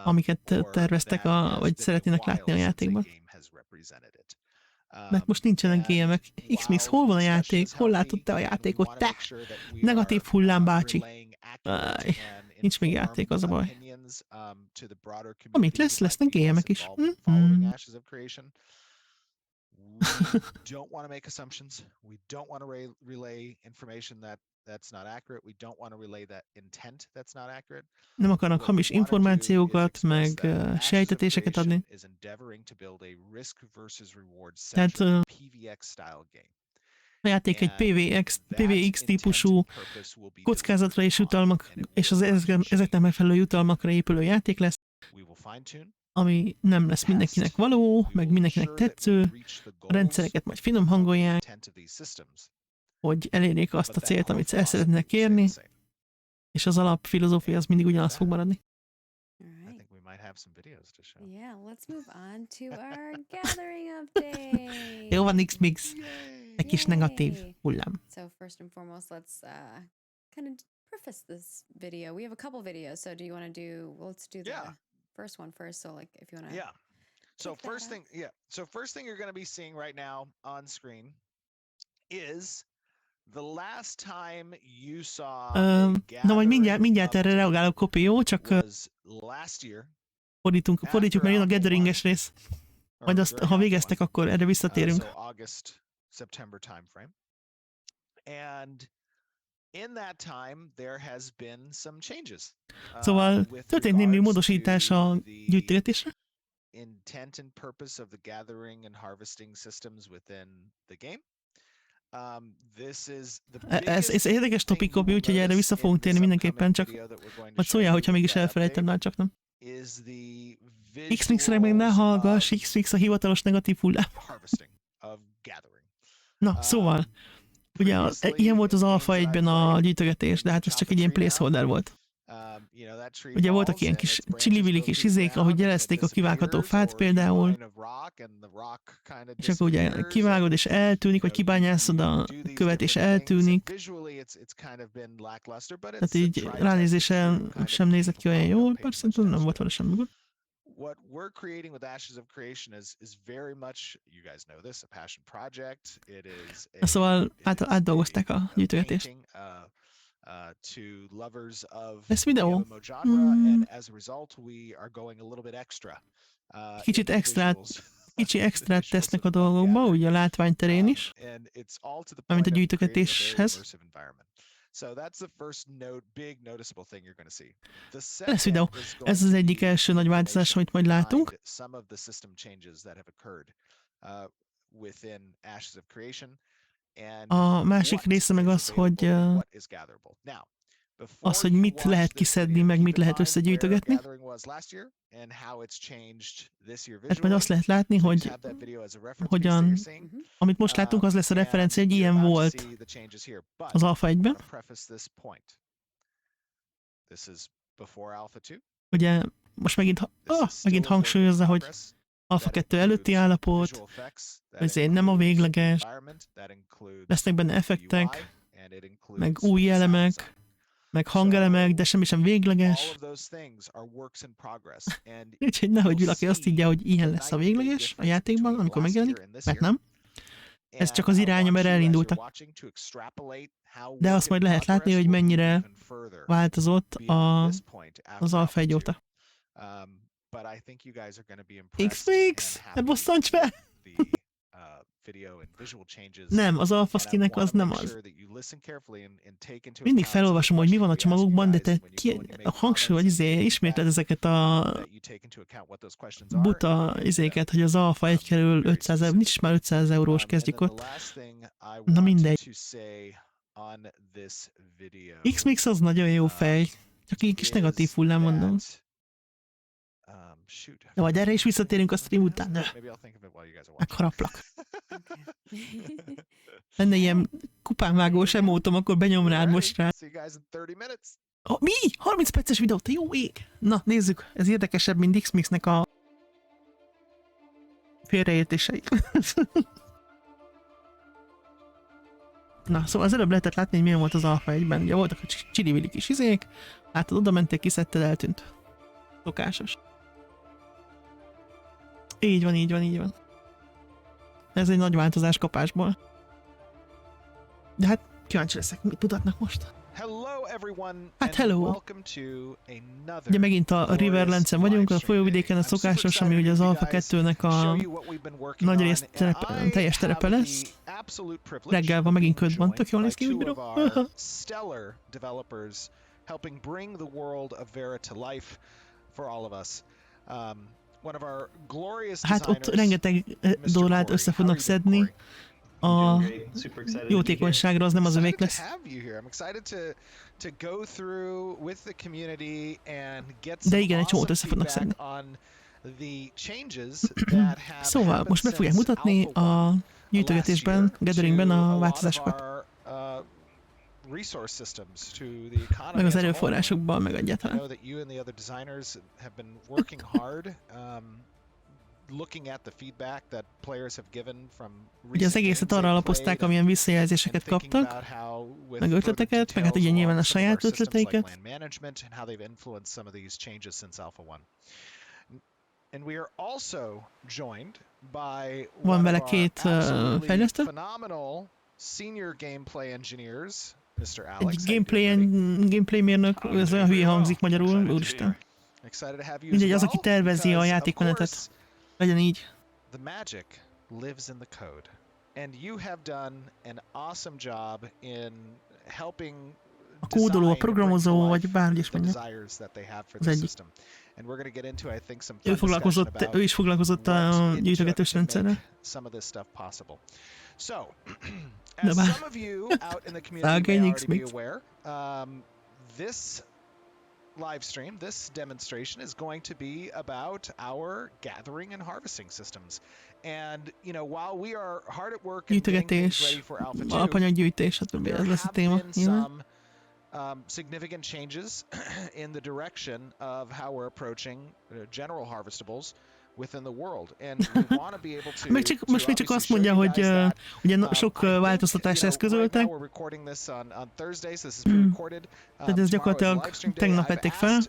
amiket terveztek, vagy szeretnének látni a játékban. Mert most nincsenek gémek. X-Mix, hol van a játék? Hol látod te a játékot? Te! Negatív hullám bácsi. Nincs még játék, az a baj. Amint lesznek gémek is. Don't want to make assumptions. We don't want to relay information that's not accurate. We don't want to relay that intent that's not accurate. Nem akarnak hamis információkat, meg sejtetéseket adni. Tehát a játék egy PvX típusú kockázatra és jutalmak, és az ezeknek megfelelő jutalmakra épülő játék lesz, ami nem lesz mindenkinek való, meg mindenkinek tetsző, a rendszereket majd finom hangolják, hogy elérjék azt a célt, amit el szeretnének érni, és az alapfilozófia az mindig ugyanaz fog maradni. Yeah, let's move on to our gathering update. Jó van, X-Mix. Egy kis negatív hullám. So first and foremost, let's kind of preface this video. We have a couple videos, so do you want to do? Well, let's do the first one first. So like, if you want to So pick that first up. thing, yeah. So first thing you're going to be seeing right now on screen is the last time you saw a Na majd mindjárt gathering erre reagálok, Kopi, jó? Csak was last year fordítjuk, mert jön a gatheringes rész. or Majd azt, during ha Alpha végeztek, 1. akkor erre visszatérünk. So August, September timeframe. And in that time, there has been some changes. Szóval With történt némi regards módosítás to a the gyűjtögetésre. intent and purpose of the gathering and harvesting systems within the game. This is the Ez érdekes topik, Kopi, úgyhogy erre vissza fogunk térni mindenképpen, csak majd szóljál, hogyha mégis elfelejtem, már csak nem. X-Mix-re meg ne hallgass, X-Mix a hivatalos negatív hullám. Na, szóval, ugye ilyen volt az Alpha 1-ben a gyűjtögetés, de hát ez csak egy ilyen placeholder volt. Ugye voltak ilyen kis csili-vili kis izék, ahogy jelezték a kivágható fát például, és akkor ugye kivágod és eltűnik, vagy kibányászod a követ és eltűnik. Tehát így ránézésen sem nézett ki olyan jól, persze szerintem nem volt vele semmi gond. What we're creating with Ashes of Creation is very much, you guys know this, a passion project. It is Szóval átdolgozták a gyűjtögetést. To lovers of ez videó. And as a result, we are going a little bit extra. Kicsi extrát tesznek a dolgokba, ugye a látvány terén is, amint a gyűjtögetéshez. So that's the first big noticeable thing you're going to see. Lesz videó. Ez az egyik első nagy változás, amit majd látunk. Some of the system changes that have occurred within Ashes of Creation. A másik része meg az, hogy mit lehet kiszedni, meg mit lehet összegyűjtögetni. Hát majd azt lehet látni, hogy hogyan, amit most látunk, az lesz a referencia, hogy ilyen volt az Alpha 1-ben. Ugye most megint hangsúlyozza, hogy Alpha 2 előtti állapot, ezért nem a végleges, lesznek benne effektek, meg új elemek, meg hangelemek, de semmi sem végleges. Úgyhogy nehogy valaki azt higgye, hogy ilyen lesz a végleges a játékban, amikor megjelenik, mert nem. Ez csak az irány, amire elindultak. De azt majd lehet látni, hogy mennyire változott az Alpha 1 óta. X-Mix! Ne bosszants fel! Nem, az Alpha skinek az nem az. Mindig felolvasom, hogy mi van a csomagokban, de te a hangsúly, hogy ismétled ezeket a buta izéket, hogy az Alpha 1 kerül 500 euró, nincs már 500 eurós, kezdjük ott. Na mindegy. X-Mix az nagyon jó fej, csak így kis negatív hullám mondom. De majd erre is visszatérünk a stream után, de megharaplak. Lenne ilyen kupánvágós emótom, akkor benyomnád most rá. Mi? 30 perces videó, te jó ég! Na, nézzük, ez érdekesebb, mint X-Mixnek a félreértései. Na, szóval az előbb lehetett látni, hogy milyen volt az Alpha 1-ben. Ugye voltak a csili-vili kis izék, látod, oda mentél, kiszedted, eltűnt. Szokásos. Így van, így van, így van. Ez egy nagy változás kapásból. De hát kíváncsi leszek, mit mutatnak most. Hát hello! Ugye megint a Riverlands-en vagyunk, a folyóvidéken a szokásos, ami ugye az Alpha 2-nek a nagy rész teljes terepe lesz. Reggel van, megint köd van, tök jól néz ki, úgy bírom. Hát ott rengeteg dollárt össze fognak szedni. A jótékonyságra az nem az övék lesz. De igen, egy csomót össze fognak szedni. Szóval most meg fogják mutatni a gyűjtögetésben, gatheringben a változásokat. Meg az erőforrásokban, meg egyáltalán. Ugye az egészet arra alapozták, amilyen visszajelzéseket kaptak, meg ötleteket, meg hát ugye nyilván a saját ötleteiket. And we are also joined by Van one vele of our két absolutely fejlesztő. phenomenal senior gameplay engineers, Mr. Alex. Egy How you doing, buddy? gameplay mérnök, ez olyan hülye hangzik magyarul, úristen. Excited to have you as Mindegy, az, well, aki tervezi a because, of játékmenetet, course, legyen így. the magic lives in the code. And you have done an awesome job in helping A kódoló, a programozó, vagy bárhogy is the mondja. desires that they have for Az the egyik. system. And we're going to get into, I think, some Ő fun discussion about is foglalkozott a what it took to gyűjtögetésrendszerrel. make some of this stuff possible. So, De as bár. some of you out in the community may already be aware, this live stream, this demonstration is going to be about our gathering and harvesting systems. And, you know, while we are hard at work and getting things ready Gyűjtögetés, for Alpha 2, alapanyaggyűjtés, hát there ez lesz a have téma. been Nyilván. some significant changes in the direction of how we're approaching general harvestables within the world, and we want to be able to. Most még csak azt mondja, hogy ugye sok változtatást eszközöltek. Tehát ez gyakorlatilag tegnap vették fel.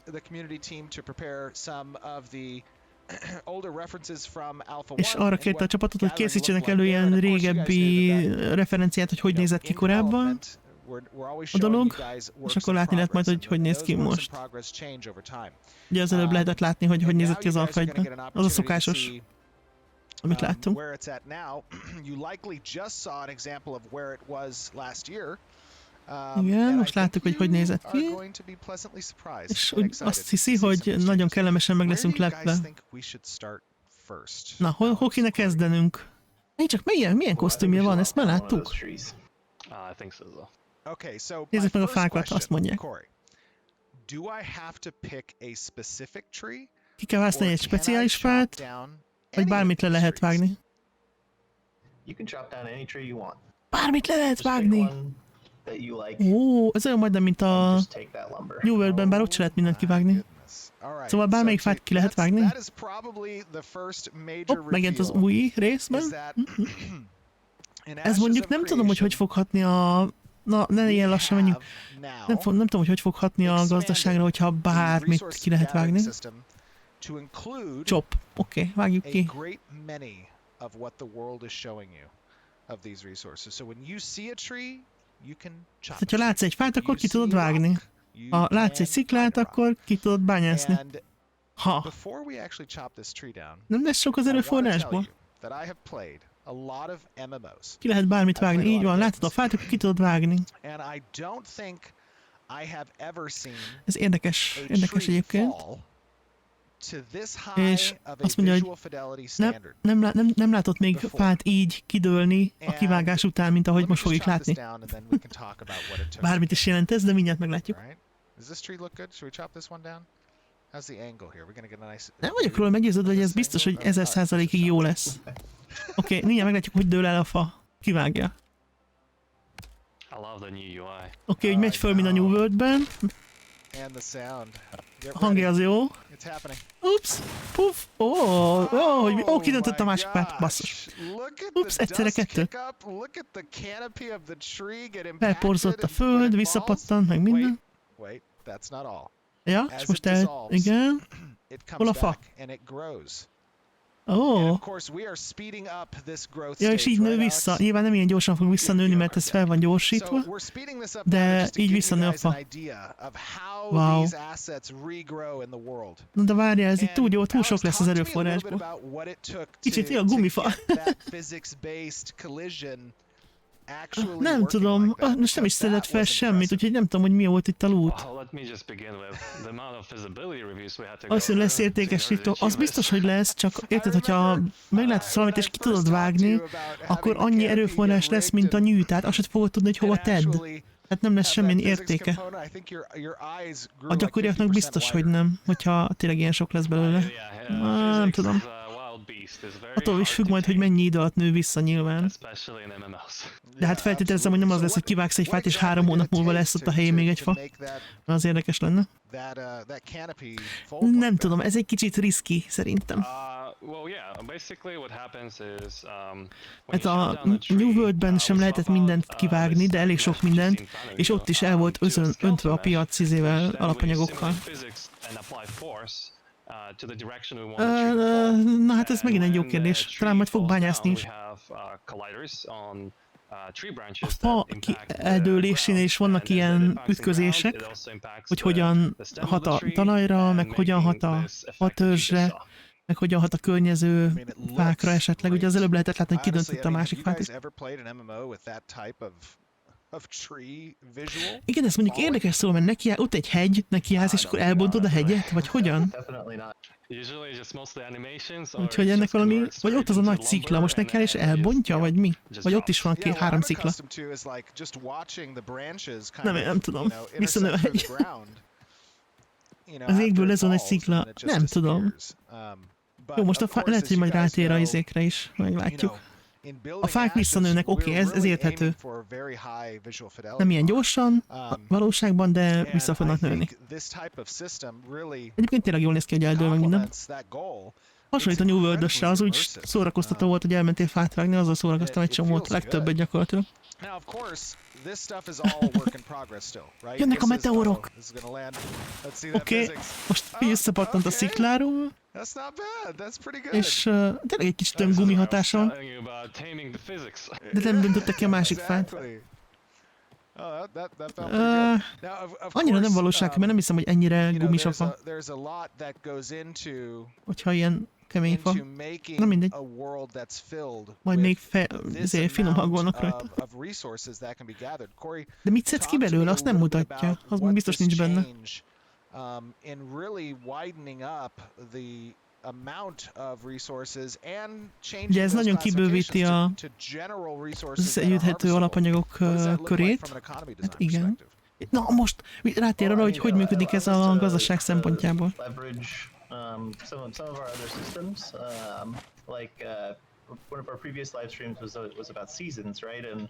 És arra kérte a csapatot, hogy készítsenek elő ilyen régebbi referenciát, hogy nézett ki korábban a dolog, és akkor látni lehet majd, hogy néz ki most. Ugye az előbb lehetett látni, hogy nézett ki az alfa egyben. Az a szokásos, amit láttunk. Igen, most láttuk, hogy nézett ki, és azt hiszi, hogy nagyon kellemesen meg leszünk lepve. Na, hol kéne kezdenünk? Csak milyen kosztümje van, ezt már láttuk? Nézzük meg a fákat, azt mondják. Ki kell választani egy speciális fát, vagy bármit le lehet vágni? Bármit le lehet vágni! Ó, ez olyan majdnem, mint a New World-ben, bár ott se lehet mindent kivágni. Szóval bármelyik fát ki lehet vágni. Hopp, megint az új részben. Ez mondjuk nem tudom, hogy fog hatni a... Na, ne ilyen lassan menjünk. Nem tudom, hogy fog hatni a gazdaságra, hogyha bármit ki lehet vágni. Chop. Oké, vágjuk ki. Tehát, ha látsz egy fát, akkor ki tudod vágni. Ha látsz egy sziklát, akkor ki tudod bányászni. Ha. Nem lesz sok az erőforrásból. Ki lehet bármit vágni, így van, látod a fát, akkor ki tudod vágni. Ez érdekes egyébként. És azt mondja, hogy nem látott még fát így kidőlni a kivágás után, mint ahogy most fogjuk látni. Bármit is jelent ez, de mindjárt meglátjuk. Nem vagyok róla meggyőződve, hogy ez biztos, hogy 1000%-ig jó lesz. Oké, mindjárt meglátjuk, hogy dől el a fa. Kivágja. Oké, úgy megy föl, mint a New World-ben. A hangja az jó. Ups, puff, kidöntött a másik párt, basszus. Ups, egyszerre kettő. Felporzott a föld, visszapattant, meg minden. Ja, és most igen. Hol a fa? Ó. Ja, és így nő vissza. Nyilván nem ilyen gyorsan fog visszanőni, mert ez fel van gyorsítva, de így visszanő a fa. Wow. Na de várjál, ez itt túl sok lesz az erőforrásból. Kicsit ilyen gumifa. Nem tudom, most nem is szedett fel semmit, úgyhogy nem tudom, hogy mi volt itt a loot. Azt, hogy lesz értékesítő, az biztos, hogy lesz, csak érted, hogyha meglátsz valamit és ki tudod vágni, akkor annyi erőforrás lesz, mint a nyű, tehát azt sem fogod tudni, hogy hova tedd. Hát nem lesz semmilyen értéke. A gyakoriaknak biztos, hogy nem, hogyha tényleg ilyen sok lesz belőle. Nem tudom. Attól is függ majd, hogy mennyi idő alatt nő vissza nyilván. De hát feltételezem, hogy nem az lesz, hogy kivágsz egy fát, és 3 hónap múlva lesz ott a helyén még egy fa. Az érdekes lenne. Nem tudom, ez egy kicsit riszki, szerintem. Hát a New World-ben sem lehetett mindent kivágni, de elég sok mindent, és ott is el volt öntve a piac alapanyagokkkal. Na hát ez megint egy jó kérdés. Talán majd fog bányászni is. A fa eldőlésénél is vannak ilyen ütközések, hogy hogyan hat a talajra, meg hogyan hat a fatörzsre, meg hogyan hat a környező fákra esetleg. Ugye az előbb lehetett látni, hogy kidöntötte a másik fát is. Igen, ez mondjuk érdekes szó, mert ott egy hegy, nekiállsz, és akkor elbontod a hegyet, vagy hogyan? Úgyhogy ennek valami, vagy ott az a nagy cikla, most nekiáll és elbontja, vagy mi? Vagy ott is van három cikla. Nem tudom, viszont a hegy. Az égből lezon egy cikla, nem tudom. Jó, most lehet, hogy majd rátér a izékre is, meglátjuk. A fák visszanőnek, oké, ez érthető. Nem ilyen gyorsan, valóságban, de vissza fognak nőni. Egyébként tényleg jól néz ki, hogy eldől meg minden. Hasonlít a New World-ösre, az úgy szórakoztató volt, hogy elmentél fát vágni, azzal szórakoztam egy csomót, legtöbbet gyakorlatilag. Jönnek a meteorok! Oké, most összepattant a szikláról. És tényleg egy kicsit olyan gumi hatása van. De nem döntöttek ki a másik fát. Annyira nem valóság, mert nem hiszem, hogy ennyire gumis a fa. Hogyha ilyen kemény fa. Na mindegy. Majd még finom hangolnak rajta. De mit szedsz ki belőle? Azt nem mutatja. Az még biztos nincs benne. Ugye ez nagyon kibővíti az összegyűjthető alapanyagok körét. Hát igen. Na most rátér arra, hogy működik ez a gazdaság szempontjából. Some of our other systems, like one of our previous live streams was about seasons, right? And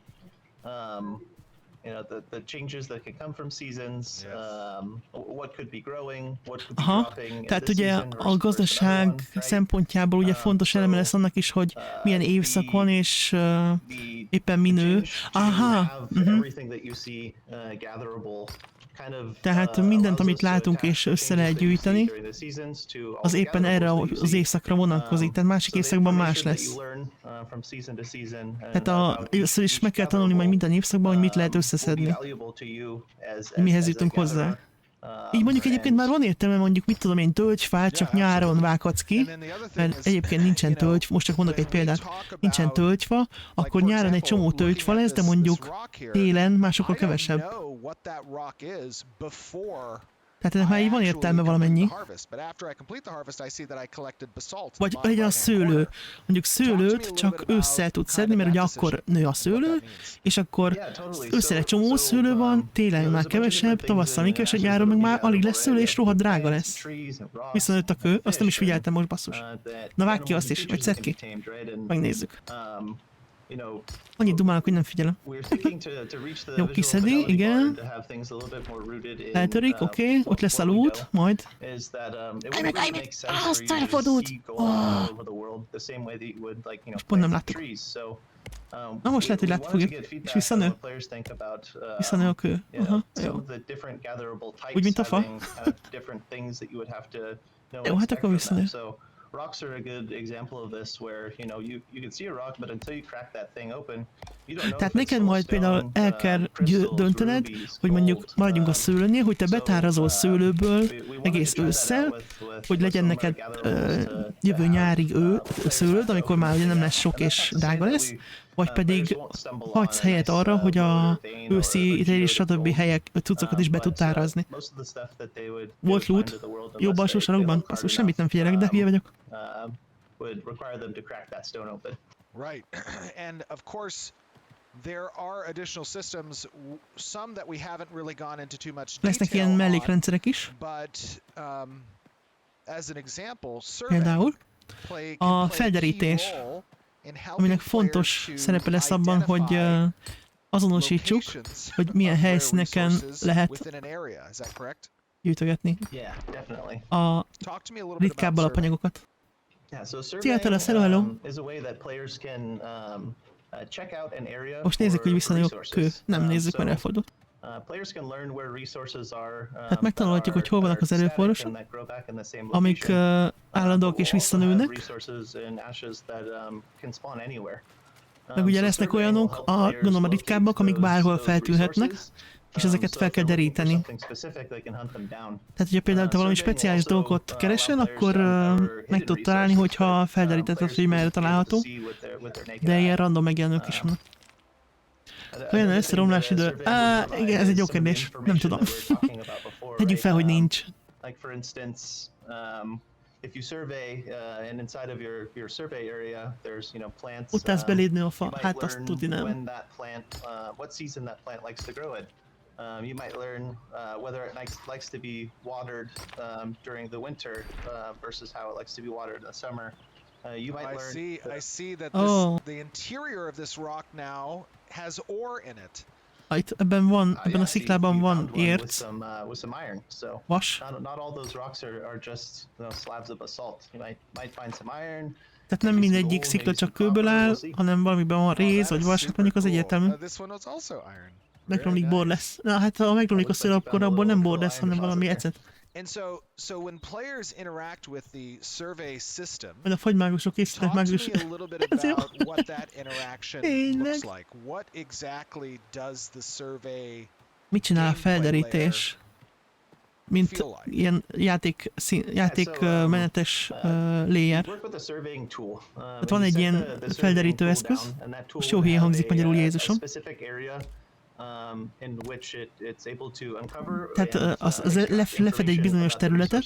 you know the changes that can come from seasons, what could be growing, what could be dropping. Tehát ugye a gazdaság szempontjából ugye fontos eleme lesz annak is, hogy milyen évszak van és éppen mi nő. Aha. Tehát mindent, amit látunk és össze lehet gyűjteni, az éppen erre az évszakra vonatkozik, tehát másik évszakban más lesz. Tehát először is meg kell tanulni majd minden évszakban, hogy mit lehet összeszedni. Mihez jutunk hozzá. Így mondjuk egyébként már van értelme mondjuk, mit tudom én, tölgyfát csak nyáron vághatsz ki, mert egyébként nincsen tölgy, most csak mondok egy példát, nincsen tölgyfa, akkor nyáron egy csomó tölgyfa lesz, de mondjuk télen másokkal kevesebb. Tehát ennek már így van értelme valamennyi. Vagy legyen a szőlő. Mondjuk szőlőt csak ősszel tudsz szedni, mert ugye akkor nő a szőlő, és akkor ősszel egy csomó szőlő van, télen már kevesebb, tavasszal még kevesebb, nyáron meg már alig lesz szőlő, és rohadt drága lesz. Visszanőtt a kő, azt nem is figyeltem most, basszus. Na vágj ki azt is, vagy szedd ki. Megnézzük. Annyit dumálok, hogy nem figyelem. Jó, kiszedi, igen. Eltörik, oké. Ott lesz a loot, majd. Állj meg! Azt elfordult! Most pont nem láttuk. Na most lehet, hogy látni fogjuk. És visszanő. Visszanő a kő. Aha, jó. Úgy, mint a fa. Jó, hát akkor visszanő. Rocks are a good example of this, where you can see a rock, but until you crack that thing open, you don't know. Tehát neked majd például el kell döntened, hogy mondjuk maradjunk a szőlőnél, hogy te betárazol szőlőből egész ősszel, hogy legyen neked jövő nyárig szőlőd, amikor már ugye nem lesz sok és drága lesz, vagy pedig hagysz helyet arra, hogy a őszi és stb. Helyek, cuccokat is be tud tárazni. Volt loot? Jobb alsó sarokban? Basszus, semmit nem figyelek, de hülye vagyok. Right. And of course, there are additional systems, some that we haven't really gone into too much detail. Lesznek ilyen mellékrendszerek is. But as an example, például a felderítés, aminek fontos szerepe lesz abban, hogy azonosítsuk, hogy milyen helyszíneken lehet gyűjtögetni a ritkább alapanyagokat. Teljesen, hello. Most nézzük, hogy visszanő a kő. Nem nézzük, mert elfordult. Hát megtanulhatjuk, hogy hol vannak az erőforrások, amik állandóak és visszanőnek. Meg ugye lesznek olyanok, gondolom a ritkábbak, amik bárhol feltűnhetnek, és ezeket fel kell deríteni. Tehát, hogyha például te valami speciális dolgot keresel, akkor meg tudod találni, hogyha felderítetted, hogy merre található, de ilyen random megjelenők is vannak. Olyan összeromlás idő? Igen, ez egy jó kérdés. Nem tudom. Tegyük fel, hogy nincs. Utálsz belépni a fa? Hát azt tudni nem. You might learn whether it likes to be watered during the winter versus how it likes to be watered in the summer. You might learn. I see that the interior of this rock now has ore in it. Itt ebben a sziklában van érc. With some iron. So vas. Not all those rocks are just slabs of basalt. You might find some iron. Tehát nem mindegyik szikla csak kőből áll, hanem valamiben van réz vagy vas, hát mondjuk az egyetemű. Megromlik bor lesz. Na hát ha megromlik a szél, akkor abból nem bor lesz, hanem valami ecet. And so when players interact with the survey system, majd a fagymágusok észlelek mágus. Talk to me a little bit about what that interaction looks like. What exactly does the survey mit csinál a felderítés? Mint ilyen játékmenetes layer. Tehát van egy ilyen felderítő eszköz, most jó hülye hangzik magyarul, Jézusom. Tehát az lefed egy bizonyos területet,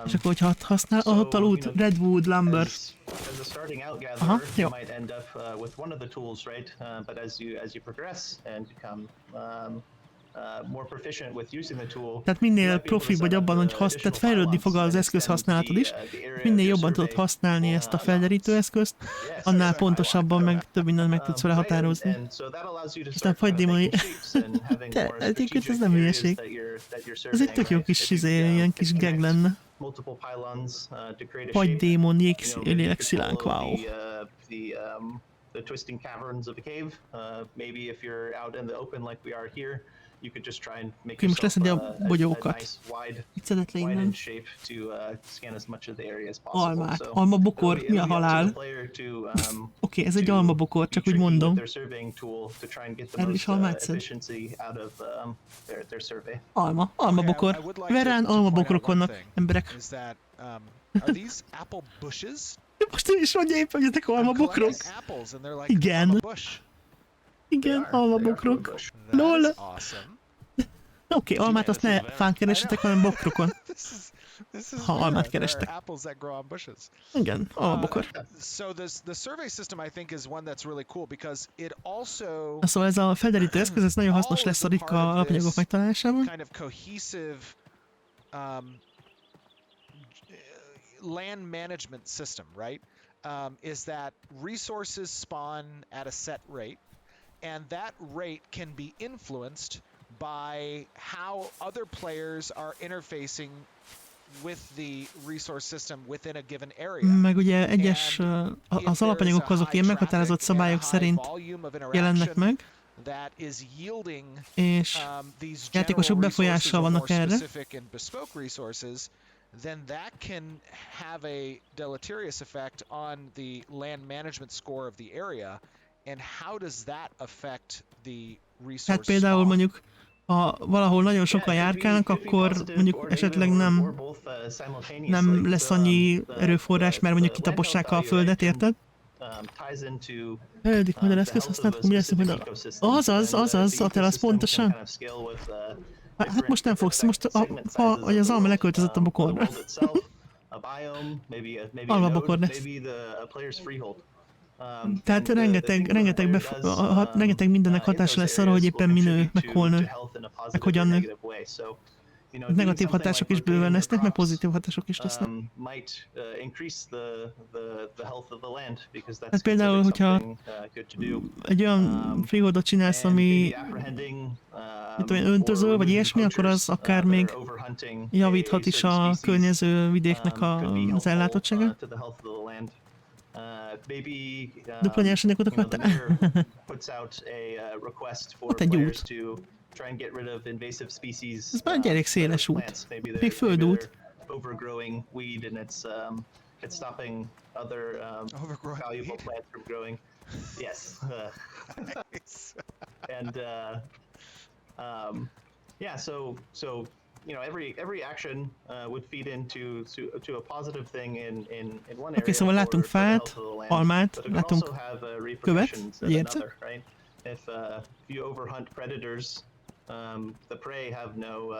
és akkor, hogyha használhat út, redwood, lumber. Aha, jó. Tehát minél profi vagy abban, hogy tehát fejlődni fog az eszköz használatod is, minél jobban tudod használni ezt a felderítő eszközt, annál pontosabban meg több mindent meg tudsz vele határozni. Aztán fagydémoni... Egyébként ez nem hülyeség. Ez egy tök jó kis ilyen kis gag lenne. Fagydémon, lélekszilánk, wow. The twisting caverns of a cave. Maybe if you're out in the open like we are here, you could just try and make yourself a nice wide shape to scan as much of the area as possible. Almák. Almabokor? Mi a halál? Oké, ez egy almabokor, csak úgy mondom. Erről is almát szed. Almabokor. Verán almabokrok vannak, emberek. Are these apple bushes? Most ő is mondja éppen, hogy ezek almabokrok. Igen. Igen, almabokrok. LOL. Oké, almát azt ne fán keresetek, hanem bokrokon. Ha almát kerestek. Igen, almabokor. Szóval ez a felderítő eszköz, ez nagyon hasznos lesz a ritka alapanyagok megtalálásában. Land management system, right, is that resources spawn at a set rate, and that rate can be influenced by how other players are interfacing with the resource system within a given area. Meg ugye egyes az alapanyagok azok ilyen meghatározott szabályok szerint jelennek meg, és játékosok befolyással vannak erre. Then that can have a deleterious effect on the land management score of the area, and how does that affect the resource? Hát például mondjuk, ha valahol nagyon sokan járkálnak, akkor mondjuk esetleg nem lesz annyi erőforrás, mert mondjuk kitapossák a földet, érted? Fejlődik majd a eszköz használat, akkor mi lesz, hogy azaz, a telasz pontosan. Hát most nem fogsz, most hogy az alma leköltözött a bokorra. Almabokor lesz. Tehát rengeteg mindennek hatása lesz arra, hogy éppen mi nő, meg hol nő, meg hogyan nő. Negatív hatások is bőven lesznek, meg pozitív hatások is lesznek. Hát például, hogyha egy olyan freeholdot csinálsz, ami öntöző, vagy ilyesmi, akkor az akár még javíthat is a környező vidéknek az ellátottságát. maybe Dupla nyersanyagot you know, the akartál? mayor puts out a request for Ott egy players út. to try and get rid of invasive species. Ez már egy elég széles út. Plants. Maybe Még földút. they're overgrowing weed and it's stopping other Overgrowing valuable weed? plants from growing. Yes. Nice. And yeah, so you know, every action would feed into to a positive thing in one area. Szóval látunk for the health fát, of the land, almát, but it could látunk also have követ, repercussions at vagy ércet. another, right? If you overhunt predators, the prey have no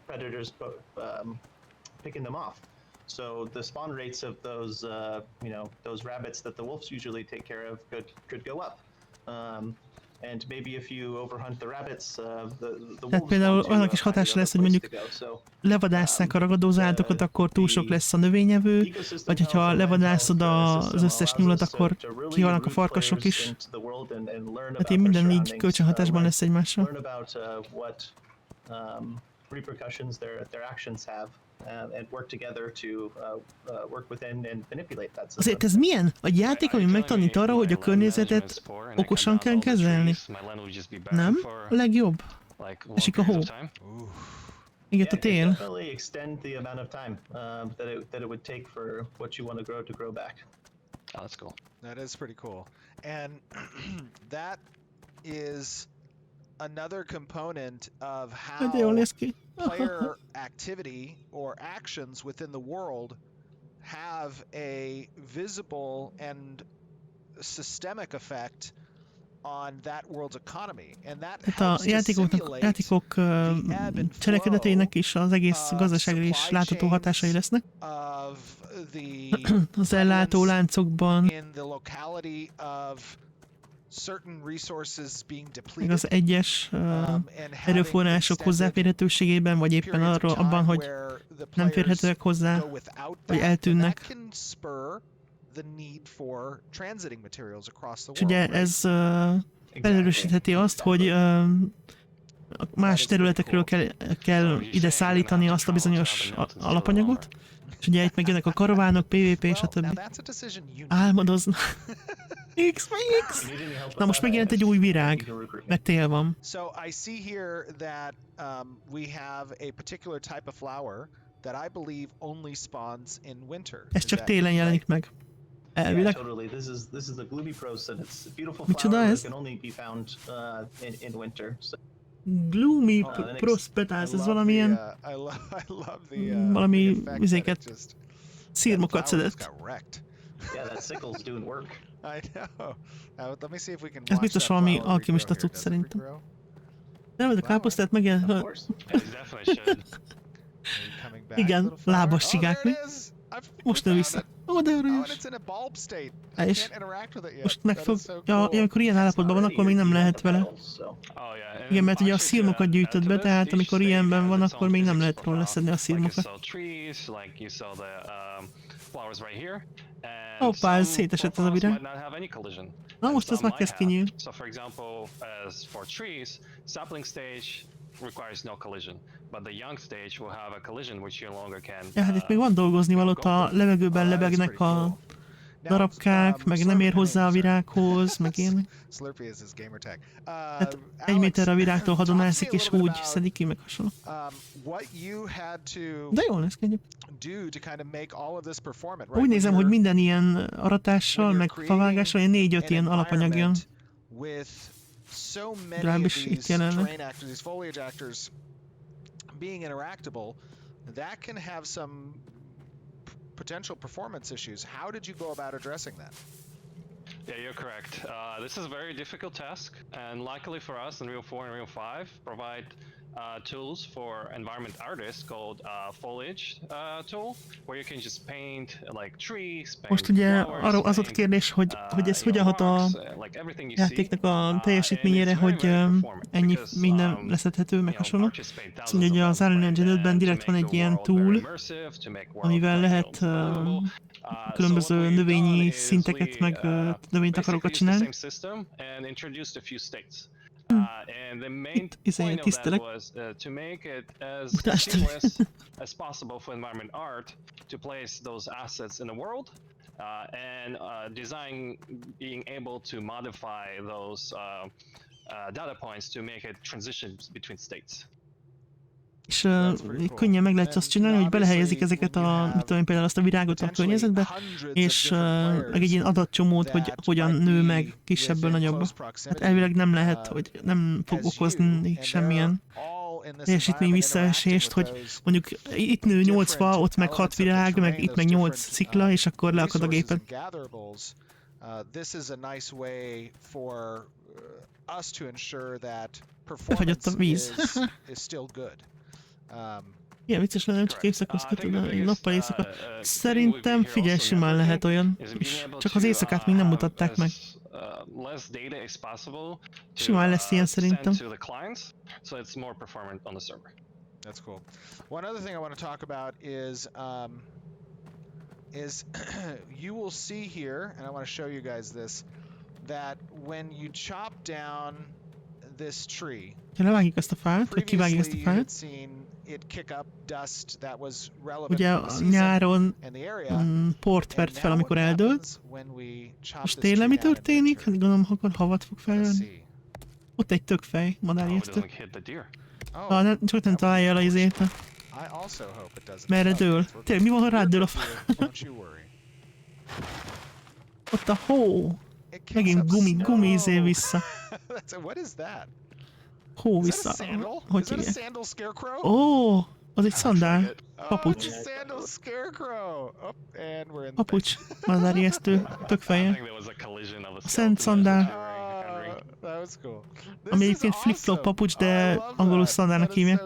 predators picking them off. So the spawn rates of those you know, those rabbits that the wolves usually take care of could go up. And maybe if you overhunt the rabbits, the Tehát wolves például want to annak find is hatása lesz, hogy another mondjuk place to go. So levadásszák a ragadozó állatokat, akkor túl sok lesz a növényevő, vagy hogyha levadászod az összes nyulat, akkor kihalnak a farkasok is. Hát így minden így kölcsönhatásban lesz egymással. learn about what repercussions their actions have, and work together to work within and manipulate that system. Azért ez milyen? A játék, ami megtanít arra, hogy a környezetet okosan kell kezelni? Nem? A legjobb. Esik a hó. Ooh. Igen, a tél. Definitely extend the amount of time that it would take for what you want to grow back. Oh, that's cool. That is pretty cool. And that is another component of De jól how néz ki. player activity or actions within the world have a visible and systemic effect on that world's economy, and that Tehát a helps to játékok simulate the ebb and cselekedeteinek flow is az egész gazdaságra is supply látható hatásai chains lesznek. of the Az ellátó láncokban, in the locality of certain resources being meg depleted, az egyes and having erőforrások extended hozzáférhetőségében, vagy éppen periods of arról time abban, hogy where the nem players férhetőek hozzá, go without vagy that, then eltűnnek. that can spur the need for transiting materials across the És world. ugye right? ez felerősítheti azt, hogy más területekről kell ide szállítani azt a bizonyos alapanyagot, és ugye itt megjönnek a karavánok, PvP és a Well, now többi. that's a decision you need. Álmodozna. X, meg X! If you need any help Na with most that, megjelent egy új virág, you can recruit me. mert tél van. So I see here that we have a particular type of flower that I believe only spawns in winter. Ez Is csak that télen jelenik meg. Yeah, Elvileg. totally. This is the gloomy pros, and it's a beautiful Micsoda flower ez? that can only be found in winter. So Gloomy next- Prospetáz, I ez love valami the, ilyen I love the valami the effect that it vizéket, just- szírmokat that flower just szedett. got wrecked. yeah, that sickle's doing work. I know. Let me see if we can Ez watch biztos that valami flower alkimista regrow here. cucc Does it szerintem. regrow? Nem, de káposztát Of megjelent. course. Yeah, you definitely should. Are you coming back, Igen, little flower? lábas Oh, csigák there mi. it is! We Most nő found vissza. it. Ó, de Oh, and örülés. it's in a bulb state. Há, I és can't interact with it yet. most That megfog... is so Ja, cool. amikor ilyen állapotban van, akkor még nem lehet vele. Oh yeah. and Igen, mert ugye a actually to szírmokat add gyűjtöd to be, this, tehát each amikor state ilyenben has van, its akkor own még nem physics lehet róla profile. leszedni a Like you szírmokat. saw trees, like you saw the flowers right here. And Hoppá, ez some szétesett ez a profiles virág. might not have any collision. Na and most ez some már might kezd kinyílni. have. So for example, as for trees, sapling stage requires no collision, but the young stage will have a collision which you no longer can. Ja, hát itt még van dolgozni való, a levegőben Oh, that is pretty lebegnek a cool. Now, darabkák, meg nem ér hozzá a Slurpee, virághoz, meg ilyenek. Slurpee is his gamer tag. Hát egy Alex, méterre a virágtól talk to me hadonászik, a és little bit úgy about, szedik ki, meg hasonló. what you had to De jól néz ki egyébként. do to kind of make all of this performant, right? Úgy When nézem, hogy you're- minden ilyen when aratással, you're meg favágással, ilyen 4-5 an ilyen alapanyag jön. environment with so many of Legalábbis itt these jelenleg. terrain actors, these foliage actors being interactable, that can have some potential performance issues. How did you go about addressing that? Yeah, you're correct. This is a very difficult task, and luckily for us in Real 4 and Real 5 provide tools for environment artists called foliage tool, where you can just paint like trees, paint Most ugye flowers, arról az ott paint, kérdés, hogy ez hogyan hat a rocks, like everything you see. játéknak a teljesítményére, And it's very, hogy very performant ennyi because, minden leszedhető, meg hasonló. Azt mondja, hogy az Unreal Engine 5-ben direkt van egy ilyen tool, amivel lehet különböző növényi szinteket, meg növénytakarokat csinálni. And the main izé, point of that tisztelek. was to make it as Utást. seamless as possible for environment art to place those assets in the world, and design being able to modify those data points to make it transitions between states. És That's pretty cool. könnyen meg lehet And, azt csinálni, hogy belehelyezik obviously, ezeket when you a, mit have tudom én, például azt a virágot a potentially környezetbe, hundreds of és different meg egy ilyen players adatcsomót, hogy that hogyan might nő be meg kisebből within nagyobbba. close Hát proximity, elvileg nem lehet, hogy nem fog as you, okozni and semmilyen they're all in this teljesítmény environment interacting visszaesést, with hogy those mondjuk itt nő 8 fa, ott meg 6 elements of the virág, meg terrain, itt meg those 8 different, szikla, és akkor leakad a resources gépet. and gatherables. This is a nice way for us to ensure that Befagyott a performance víz. is still good. Ilyen vicces lenne, csak éjszakáztatod, nappal éjszaka. Szerintem Szerintem figyelj, simán lehet olyan, és csak az éjszakát még nem mutatták meg. Simán lesz ilyen szerintem. That's cool. One other thing I want to talk about is you will see here, and I want to show you guys this, that when you chop down this tree, Ha levágjuk ezt a fát, vagy kivágjuk ezt a previously you had fát, seen it kick up dust that was relevant ugye for the a season nyáron and the area. port vert fel, amikor eldőlt. Most télen mi történik? Hát gondolom, akkor havat fog felvenni. Ott egy tökfej, madárjesztő. Csak nem találja el az izét. Merre dől? Tényleg, mi van, ha rád dől a fa? Ott a hó. Megint gumi izé vissza. Hó vissza. Hogy hívják? Ó, az egy szandál. Papucs. Papucs. Madárjesztő. Tökfeje. A szent szandál. Ami egyébként flip-flop papucs, de angolul szandálnak hívják.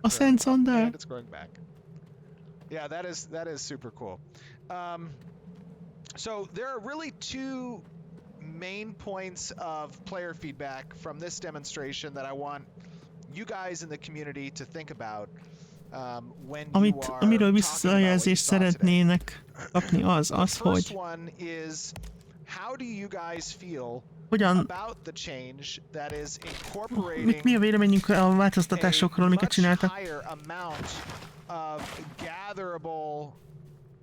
A szent szandál. Yeah, that is super cool. So there are really two main points of player feedback from this demonstration that I want you guys in the community to think about when you are Amiről talking about what you visszajelzést saw today. szeretnének kapni az, The first hogy one is, how do you guys feel hogyan, about the change that is incorporating mi a véleményünk a változtatásokról, a amiket much csináltak? higher amount of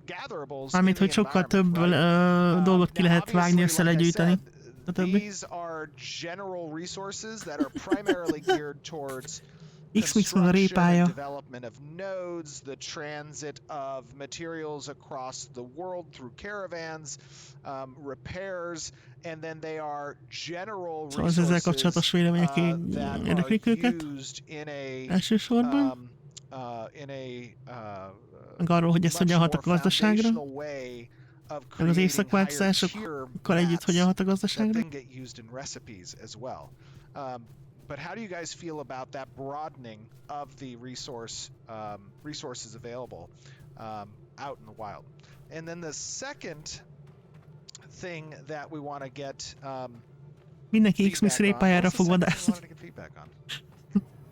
gatherables Mármint, hogy sokkal több dolgot ki lehet vágni, össze lehet gyűjteni. These are general resources that are primarily geared towards X-Mix meg a construction and répája. development of nodes, the transit of materials across the world through caravans, repairs, and then they are general Szóval az ezzel kapcsolatos vélemények that are érdeklik őket used in a elsősorban. Meg arról, hogy ezt hogyan hat a gazdaságra. Meg az évszakváltozásokkal együtt hogyan hat a gazdaságra. But how do you guys feel about that broadening of the resources available out in the wild? And then the second thing that we want to get Mindenki X-Mix répájára fog vadászni.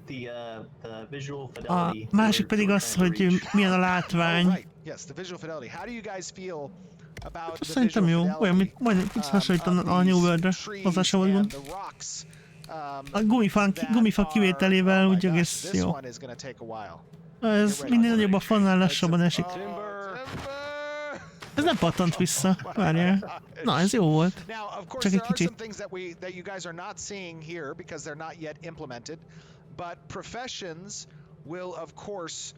The visual A fidelity. másik pedig az, hogy milyen a látvány. Yes, the visual fidelity. How do you guys feel about the Szerintem visual jó, olyan, mint majdnem kicsit hasonlít a New World-re, hozzá sem volt gond. A gumifal kivételével úgy egész jó. Ez minél nagyobb a fannál lassabban esik. Ez nem pattant vissza, várjál. Na, ez jó volt. Csak egy kicsit. But professions will, of course,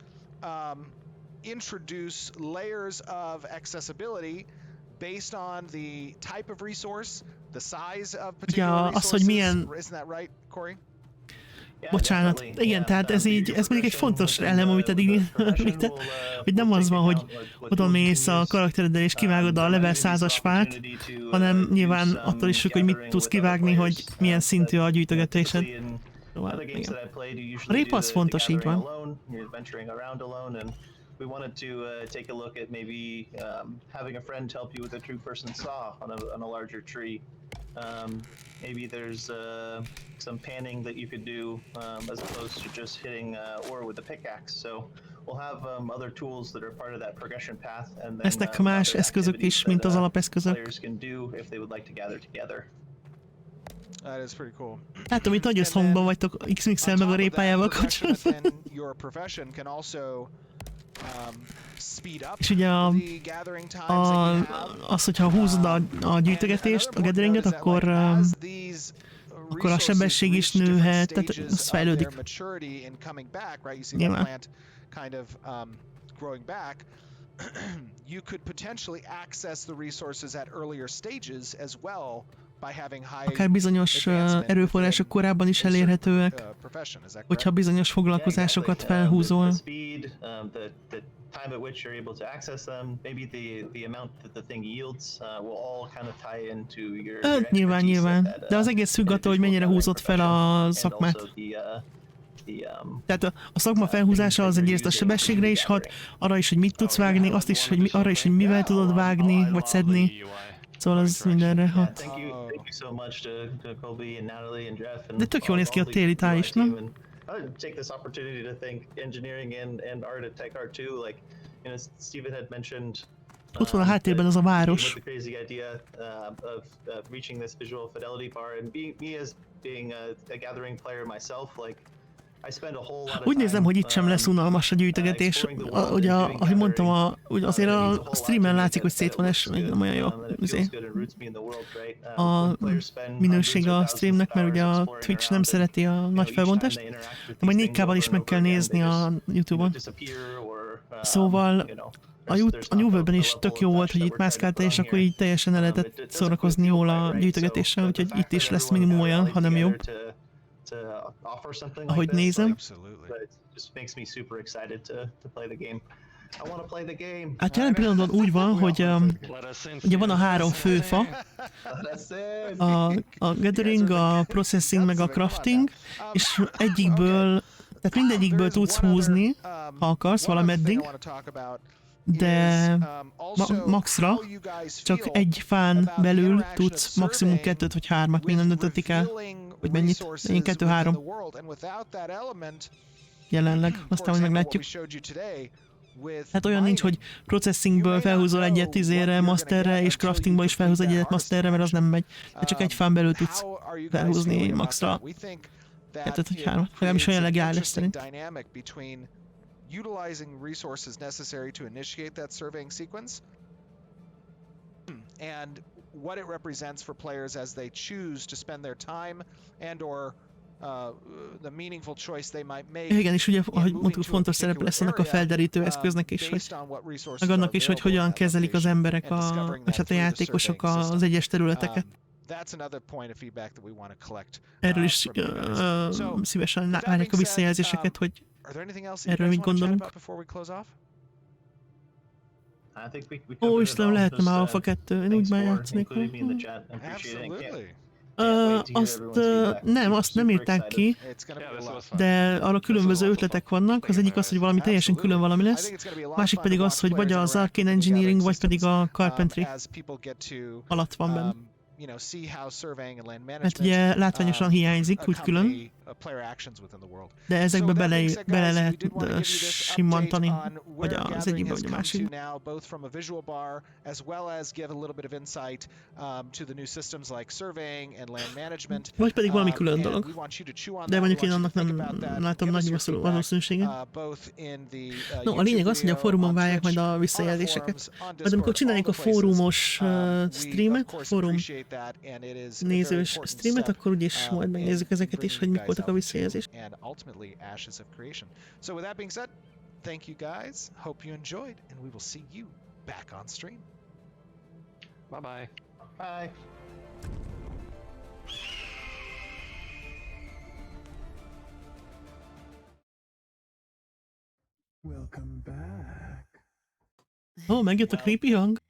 introduce layers of accessibility based on the type of resource, the size of particular resources. Az, hogy milyen... Isn't that right, Corey? Bocsánat, igen, tehát ez így, ez mondjuk egy fontos elem, amit eddig említett, hogy nem az van, hogy oda mész a karaktereddel és kivágod a level 100-as fát, hanem nyilván attól is függ, hogy mit tudsz kivágni, hogy milyen szintű a gyűjtögetésed. Szóval, igen. A répa az fontos, így van. We wanted to take a look at maybe having a friend help you with a true person saw on a larger tree. Maybe there's some panning that you could do as opposed to just hitting ore with a pickaxe. So we'll have other tools that are part of that progression path, and then lesznek más eszközök is, mint az alapeszközök. players can do if they would like to gather together. That is pretty cool. Látom, itt nagy összhangban vagytok X-Mixel meg a répájával kapcsolatban. És ugye az, hogyha húzod a gyűjtögetést, a gatheringet, akkor a sebesség is nőhet, tehát az fejlődik. Nyilván. You could potentially access the resources at earlier stages as well by having high akár bizonyos erőforrások korábban is elérhetőek, hogyha bizonyos foglalkozásokat felhúzol. Time at which you're able to access them, maybe the amount that the thing yields will all kind of tie into your nyilván. De az egész függ attól, hogy mennyire húzott fel a szakmát. Tehát a szakma felhúzása az egyrészt a sebességre is hat, arra is, hogy mit tudsz vágni, azt is, hogy arra is, hogy mivel tudod vágni, vagy szedni. Szóval az mindenre hat. De tök jól néz ki a téli táj is, nem? Take this opportunity to thank engineering and art at Tech Art too. Like, you know, Steven had mentioned. Ott van a háttérben az a város. The crazy idea of reaching this visual fidelity bar, and me as being a gathering player myself, like. Úgy nézem, hogy itt sem lesz unalmas a gyűjtögetés. Ugye, ahogy mondtam, azért a streamen látszik, hogy szét van esve, nem olyan jó. A minőség a streamnek, mert ugye a Twitch nem szereti a nagy felbontást, de majd 4K-ban is meg kell nézni a YouTube-on. Szóval a New World-ben is tök jó volt, hogy itt mászkáltál, és akkor így teljesen el lehetett szórakozni jól a gyűjtögetéssel, úgyhogy itt is lesz minimum olyan, ha nem jobb. Ahogy nézem. Hát jelen pillanatban úgy van, hogy ugye van a 3 főfa, a gathering, a processing meg a crafting, és tehát mindegyikből tudsz húzni, ha akarsz valameddig, de maxra csak egy fán belül tudsz maximum 2 vagy 3-at, még nem döntötték el, hogy mennyit. Én 2-3 jelenleg, aztán majd meglátjuk. Hát olyan nincs, hogy processingből felhúzol egyet izére, masterre, és craftingból is felhúz egyet masterre, mert az nem megy. De csak egy fán belül tudsz felhúzni maxra 2 vagy 3. Legalábbis olyan jelenleg áll lesz szerint. Utilizing resources necessary to initiate that surveying sequence, and what it represents for players as they choose to spend their time and/or the meaningful choice they might make. Igen, és ugye, ahogy mondtuk, fontos szerepe lesz annak a felderítő eszköznek is, hogy meg annak is, hogy hogyan kezelik az emberek, vagy hát a játékosok az egyes területeket. Erről is szívesen várják a visszajelzéseket, hogy erről mit gondolunk. Ó, Istenem, lehetne már Alpha 2, én úgy már játszanék. Azt nem írták ki, de arra különböző ötletek vannak. Az egyik az, hogy valami teljesen külön valami lesz, másik pedig az, hogy vagy az Arcane Engineering, vagy pedig a Carpentry alatt van benne. Mert ugye látványosan hiányzik, úgy külön, de ezekbe bele lehet simmantani, vagy az egyikbe, vagy a másikba. Vagy pedig valami külön dolog. De mondjuk én annak nem látom nagy valószínűséget. No, a lényeg az, hogy a fórumon várják majd a visszajelzéseket. Majd amikor csináljuk a fórumos streamet, fórum nézős streamet, akkor úgyis majd megnézzük ezeket is, hogy mik voltak a visszajelzések. So with that being said, thank you guys. Hope you enjoyed, and we will see you back on stream. Bye bye. Bye. Welcome back. Ó, megjött a creepy hang.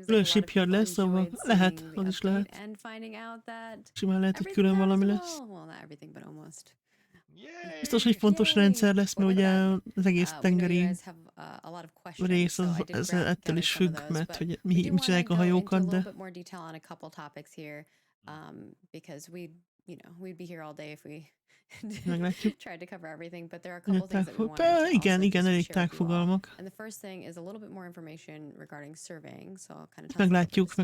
Külön Yes, shipyard lesz, szóval lehet, az is lehet. Simán lehet, hogy külön valami lesz. Biztos, hogy fontos rendszer lesz, mert ugye az egész tengeri rész ez ettől is függ, mert hogy mit csinálják a hajókat, de... Meglátjuk. Igen, elég tág fogalmak. Meglátjuk.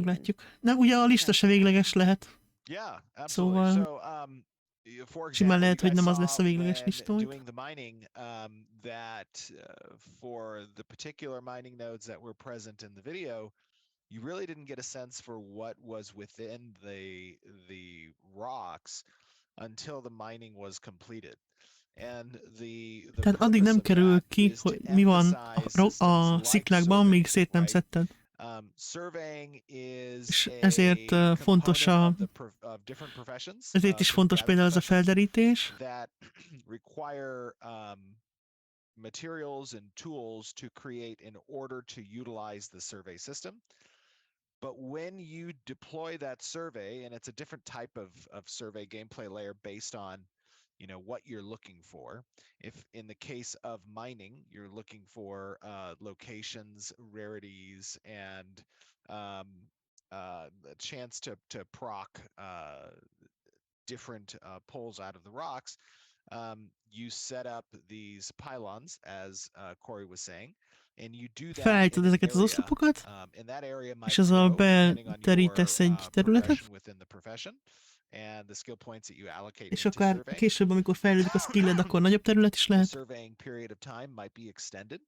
Na, ugye a lista se végleges lehet. Yeah, absolutely. Szóval So, for simán example, lehet, you hogy guys nem az lesz a saw végleges when listónk. doing the mining that for the particular mining nodes that were present in the video, you really didn't get a sense for what was within the rocks until the mining was completed. And the Tehát addig purpose nem of kerül that ki, is to hogy mi van emphasize systems a like sziklákban, míg surveying, szét nem right? szedted. Surveying is És ezért a fontos component a... of different professions Ezért is from fontos gathered például ez a professions felderítés, that require materials and tools to create in order to utilize the survey system. But when you deploy that survey, and it's a different type of survey gameplay layer based on, you know, what you're looking for. If in the case of mining, you're looking for locations, rarities, and a chance to proc different pulls out of the rocks, you set up these pylons, as Corey was saying, and you do that felállítod in an ezeket az area, oszlopokat, and that area és might azzal grow depending on your beterítesz egy területet, progression within the profession and the skill points that you allocate és into akár surveying. később, amikor fejlődik a skilled, akkor nagyobb terület is The lehet. surveying period of time might be extended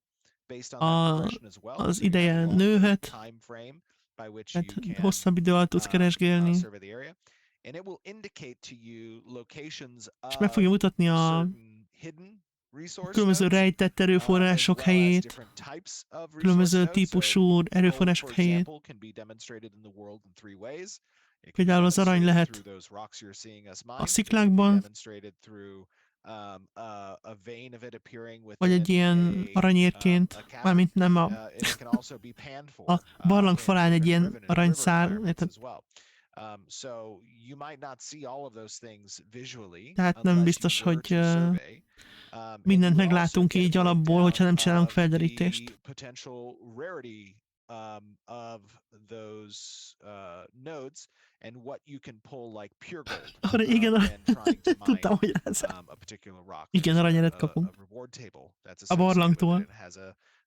based on that progression as well. Az So you have ideje a longer nőhet, time frame by which tehát you can hosszabb idő alatt tudsz keresgélni, survey the area, and it will indicate to you locations és meg of fogja mutatni a certain hidden resource különböző nodes, rejtett as erőforrások well as helyét, different types of resource különböző nodes. So típusú gold, erőforrások for helyét. example, can be demonstrated in the world in three ways. It can be Például az arany demonstrated lehet through those rocks you're seeing us a mine. It can be sziklákban, demonstrated through a vein of it appearing vagy egy ilyen within a aranyérként, cavern. mármint nem a, And it can also be panned for a barlang in falán egy different ilyen river aranyszál, environments érted? as well. So you might not see all of those things visually Tehát nem unless biztos, you were hogy to survey. And mindent you also meglátunk get a így alapból, breakdown hogyha nem csinálunk of felderítést. the potential rarity of those nodes and what you can pull like pure gold Igen, when trying to tudtam, mine hogy ez a particular rock. igen, There's aranyeret a kapunk reward table that's a associated with it. barlangtól. It has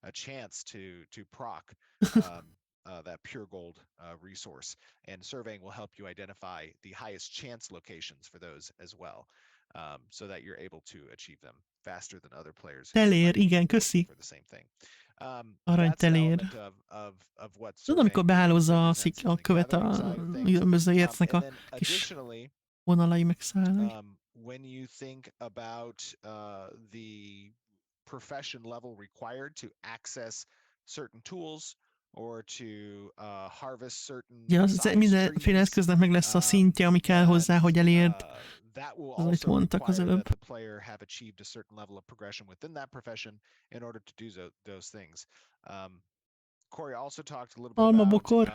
a chance to proc that pure gold resource, and surveying will help you identify the highest chance locations for those as well, so that you're able to achieve them faster than other players who Telér, might be igen, looking köszi. for the same thing. Arany That's an telér. element of what Tudod, amikor surveying behálózza represents in a the követ gathering a side of things. különböző ércnek And a then kis additionally, vonalai meg szálai. when you think about the profession level required to access certain tools or to harvest certain Ja, size mindenféle trees, eszköznek meg lesz a szintje, ami kell hozzá, hogy elérd. that will Az, amit also mondtak az require előbb. that the player have achieved a certain level of progression within that profession in order to do those things. Corey also talked a little bit about Almabokor.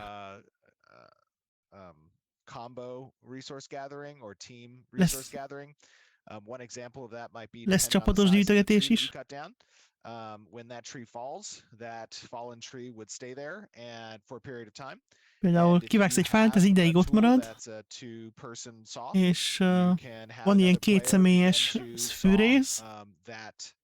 Combo resource gathering or team Lesz- resource gathering. One example of that might be Lesz depending on the csapatos size of the gyűjtögetés tree that is. you cut down. When that tree falls, that fallen tree would stay there and for a period of time. Például And if kivágsz you egy fát, ez have ideig a ott tool marad, that's a two-person saw, és you can have van ilyen another player kétszemélyes begin to fűrész, saw, that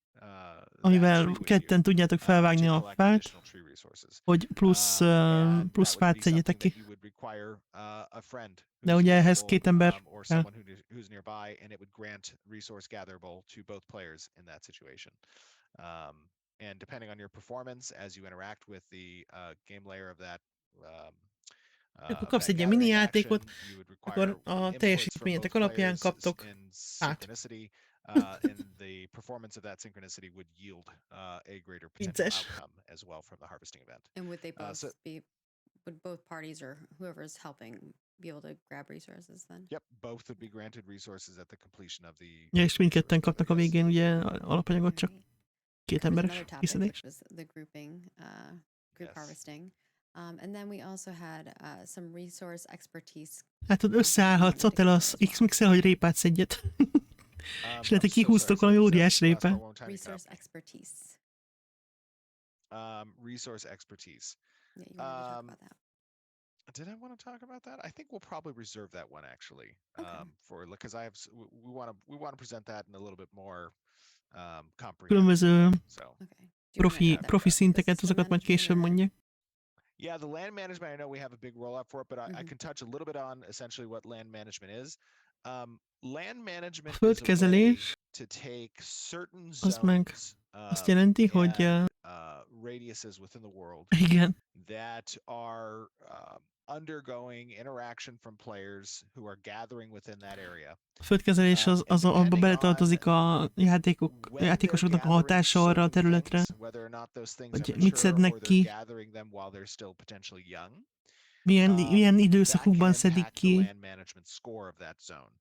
amivel tree with ketten you, tudjátok to felvágni a collect fát, additional tree resources. hogy plusz And plusz that would fát be szedjetek something ki. that you would require a friend De who's ugye ehhez available, két ember or kell. someone who's nearby, and it would grant resource gatherable to both players in that situation. And depending on your performance as you interact with the game layer of that Akkor kapsz that egy ilyen gathering mini action, játékot, you would akkor require a inputs from teljesítményetek both alapján players kaptok in fát. synchronicity, and the performance of that synchronicity would yield a greater potential Vicces. outcome as well from the harvesting event. And would they both so- would both parties or whoever's helping be able to grab resources then? Yep, both would be granted resources at the completion of the. Ja, és mindketten resource kapnak a quota, yes. végén ugye alapanyagot, csak Alright. két Covers emberes another topic, kiszedés. which was the grouping, group Yes. harvesting. And then we also had some resource expertise. Látod, összeállhatsz ott el az X-Mix-el, hogy répát szedjet. És lehet, hogy I'm so kihúztok sorry, valami say óriás that last répát. one one time, you cut Resource out. expertise. Resource expertise. Yeah, you wanted to talk Um, about that. Did I want to talk about that? I think we'll probably reserve that one actually, Okay. for because I have we want to present that in a little bit more comprehensive. Különböző So Okay. Do you wanna profi, add that profi for szinteket, system azokat majd management később or- mondják. Yeah, the land management, I know we have a big rollout for it, but I Mhm. can touch a little bit on essentially what land management is. Land A management is a way földkezelés to take certain az meg zones azt jelenti, hogy and radiuses within the world igen, that are undergoing interaction from players who are gathering within that area. a földkezelés And abba depending on beletartozik a when they're játékosoknak a gathering hatása arra a certain területre, things, whether or not those things are hogy mit mature szednek or they're ki, gathering them while they're still potentially young, milyen that can időszakukban szedik impact the ki, land management score of that zone.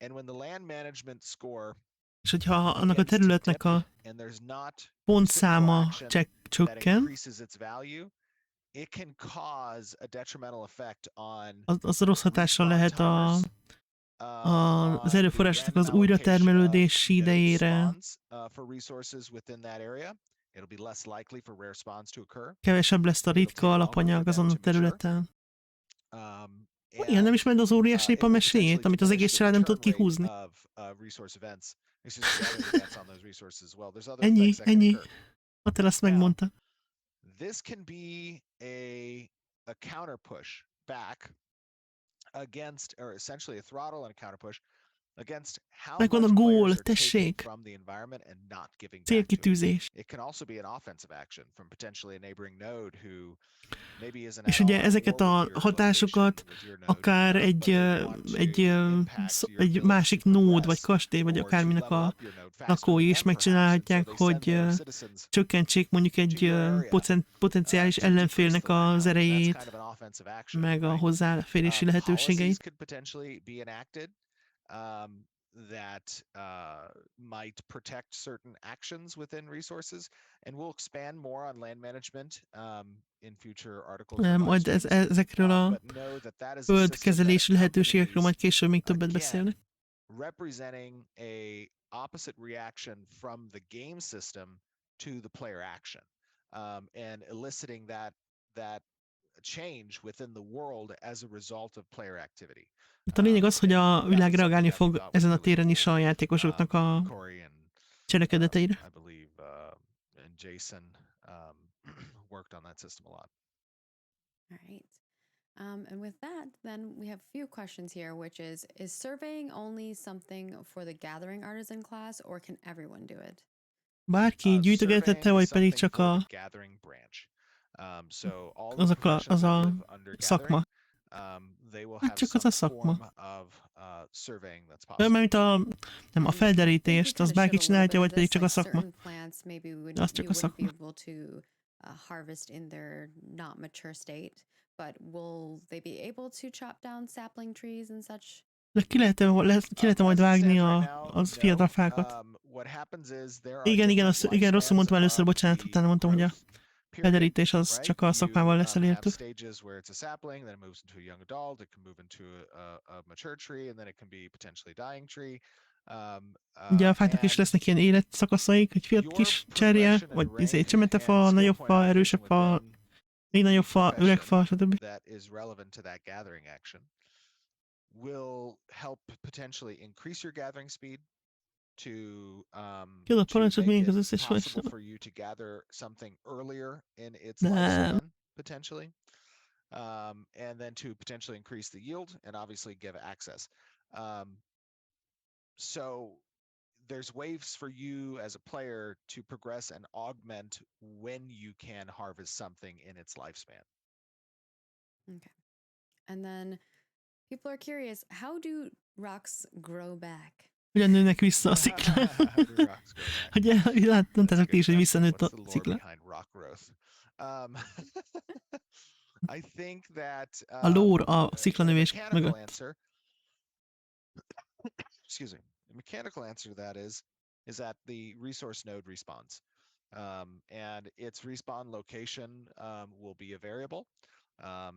And when the land management score és hogyha annak a begins to területnek dip a and there's not reciprocal pontszáma action that csökken, increases its value, it can cause a detrimental effect on az rossz hatással respawn lehet timers, az on erőforrásnak the az random allocation of újratermelődési node idejére, spawns for resources within that area. It'll be less likely for rare spawns to occur. kevesebb lesz a It'll take ritka longer for alapanyag them azon a to mature. területen. Igen, nem ismered az óriás it népa will meséjét, potentially amit az diminish egész the család nem tud return rate kihúzni? of resource events. Excuse me, gathering events on those resources as well. There's other Ennyi, effects that can ennyi. occur. Atel azt Now, megmondta. This can be a counter push back against, or essentially a throttle and a counter push against how Megvan a much gól, players are taking tessék. from the environment and not giving back to it. Célkitűzés. It can also be an offensive action from potentially a neighboring node who maybe isn't És at ugye all at ezeket war a with your hatásokat location, with your node, akár but egy, they want to impact your egy ability másik to nód, vagy progress kastély, vagy or to akárminek level a up your node faster, lakói is and perhaps, and so megcsinálhatják, they send hogy their citizens csökkentsék mondjuk egy to your area, potenciális to decrease ellenfélnek the land az health. That's erejét, kind of an offensive action, meg a right? hozzáférési Policies lehetőségeit. could potentially be enacted that might protect certain actions within resources, and we'll expand more on land management in future articles or live Majd streams. ezekről a But know that that is a system földkezelési that lehetőségekről majd accompanies, később még többet again, beszélnek. representing a opposite reaction from the game system to the player action, and eliciting that change within the world as a result of player activity. Hát a lényeg az, hogy a világ reagálni fog ezen a téren is a játékosoknak a Corey and cselekedeteire. I believe and Jason worked on that system a lot. All right. And with that, then we have a few questions here, which is surveying only something for the gathering artisan class, or can everyone do it? Bárki gyűjtögetette, vagy pedig csak a gathering branch. So all az the a professions that live under szakma. gathering, they will Hát have csak az a some form szakma. of surveying that's Olyan, possible. mint nem a felderítést, az bárki csinálja, vagy pedig csak a szakma. Az csak a szakma. Harvest in their not mature state, but will they be able to chop down sapling trees and such? De ki lehet majd vágni az fiatal fákat? Igen, rosszul mondtam először, bocsánat, utána mondtam, hogy a felderítés az csak a szakmával lesz elérhető. Stages where it's a sapling, then it moves into a young adult, it can move into a mature tree, and then it can be potentially dying tree. Ugye a fáknak is lesznek ilyen életszakaszaik, egy fiatal kis cserje, vagy csemetefa, nagyobb fa, erősebb fa, még nagyobb fa, öreg fa, stb. That is relevant to that gathering action will help potentially increase your gathering speed to make it possible for you to gather something earlier in its lifespan, potentially, and then to potentially increase the yield and obviously give access. So there's ways for you as a player to progress and augment when you can harvest something in its lifespan. Okay. And then people are curious, how do rocks grow back? Hogyan nőnek vissza a sziklán? Ugye, láttátok ti is, hogy visszanőtt a sziklán. I think that a lore a sziklanövés mögött. Excuse me. The mechanical answer to that is that the resource node respawns, and its respawn location will be a variable.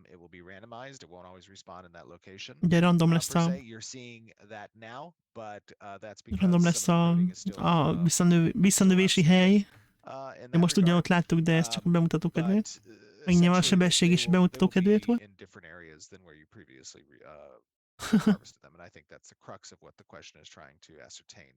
It will be randomized. It won't always respawn in that location. Ugye random lesz a You're seeing that now, but that's because random lesz a visszanövési hely. De most ugyanott láttuk, de ez csak a bemutató kedvéért. Megnyilván a sebesség is bemutató kedvéért volt. harvested them. And I think that's the crux of what the question is trying to ascertain.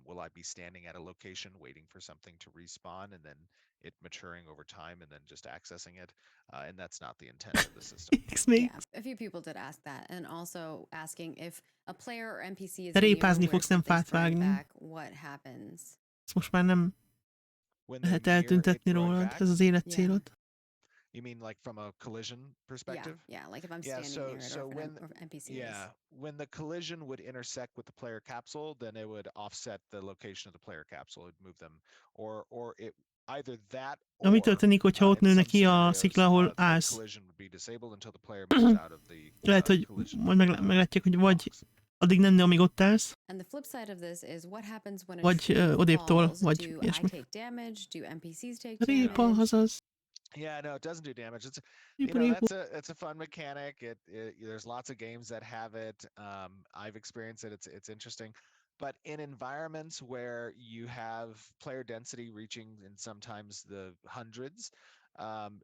Will I be standing at a location waiting for something to respawn and then it maturing over time and then just accessing it? And that's not the intent of the system. X-még. Yeah, a few people did ask that, and also asking if a player or NPC is Répázni near where fogsz, nem something's fát brought vágni. back, what happens? Ezt most már nem When they're lehet near it eltüntetni growing rólad, back, ez az életcélod. you mean like from a collision perspective? Yeah, like if I'm Yeah, standing so near it, so or if when an NPC is. yeah, when the collision would intersect with the player capsule, then it would offset the location of the player capsule. It'd move them, or it either that Na, mi or történik, hogyha ott in nő some neki a scenarios, szikla, ahol the állsz? collision would be disabled until the player moves out of the Lehet, hogy collision. majd meglátják, hogy vagy box. addig nem nő, amíg ott állsz, And the flip side of this is what happens when a vagy tree odébb tol, falls. vagy Do I ilyesmi. take damage? Do NPCs take Répa, damage? azaz. Yeah, no, it doesn't do damage. It's Répa. that's a fun mechanic. There's lots of games that have it. I've experienced it. It's interesting. But in environments where you have player density reaching in sometimes the hundreds,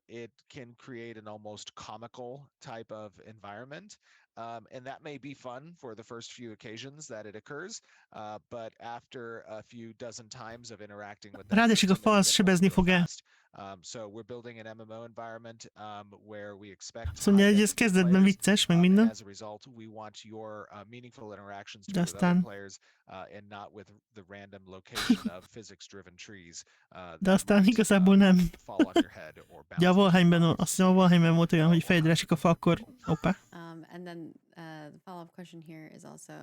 it can create an almost comical type of environment. And that may be fun for the first few occasions that it occurs, but after a few dozen times of interacting with that Ráadásul a system, it'll falsz get sebezni old real fog el. fast. So we're building an MMO environment where we expect Azt mondja, high hogy ez density kezdetben players, vicces, meg and minden, as a result, we want your meaningful interactions to de be with other aztán, players and not with the random location of physics-driven trees de that aztán might igazából nem. fall on your head or bounce. Ugye a off your Valheimben, bodies. azt hiszem a Valheimben volt olyan, hogy Or fejedre esik a fa, akkor hoppá. And then the follow-up question here is also,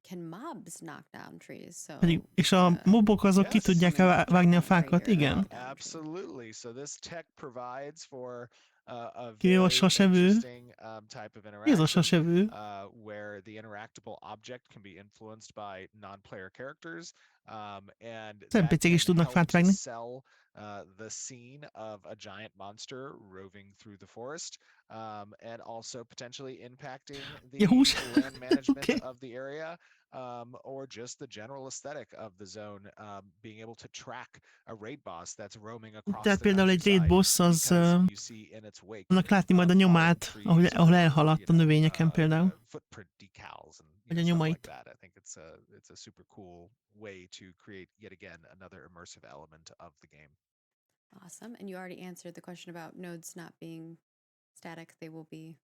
can mobs knock down trees? So És a mobok azok ki Yes. tudják vágni a fákat, igen. Absolutely. So this tech provides for a Kivéve a very sasevő. interesting type of Mi az a interaction sasevő? where the interactable object can be influenced by non-player characters, and that NPC-k is can tudnak help fát to vágni. sell the scene of a giant monster roving through the forest, and also potentially impacting Ja, the hús. land management Okay. of the area, or just the general aesthetic of the zone, being able to track a raid boss that's roaming across Tehát the például egy raid countryside boss, az because you see in its wake annak látni majd a fallen nyomát, trees ahol or, elhaladt a növényeken például. footprint decals and Vagy a stuff nyomait. like that. I think it's a super cool way to create yet again another immersive element of the game. Awesome. And you already answered the question about nodes not being static. They will be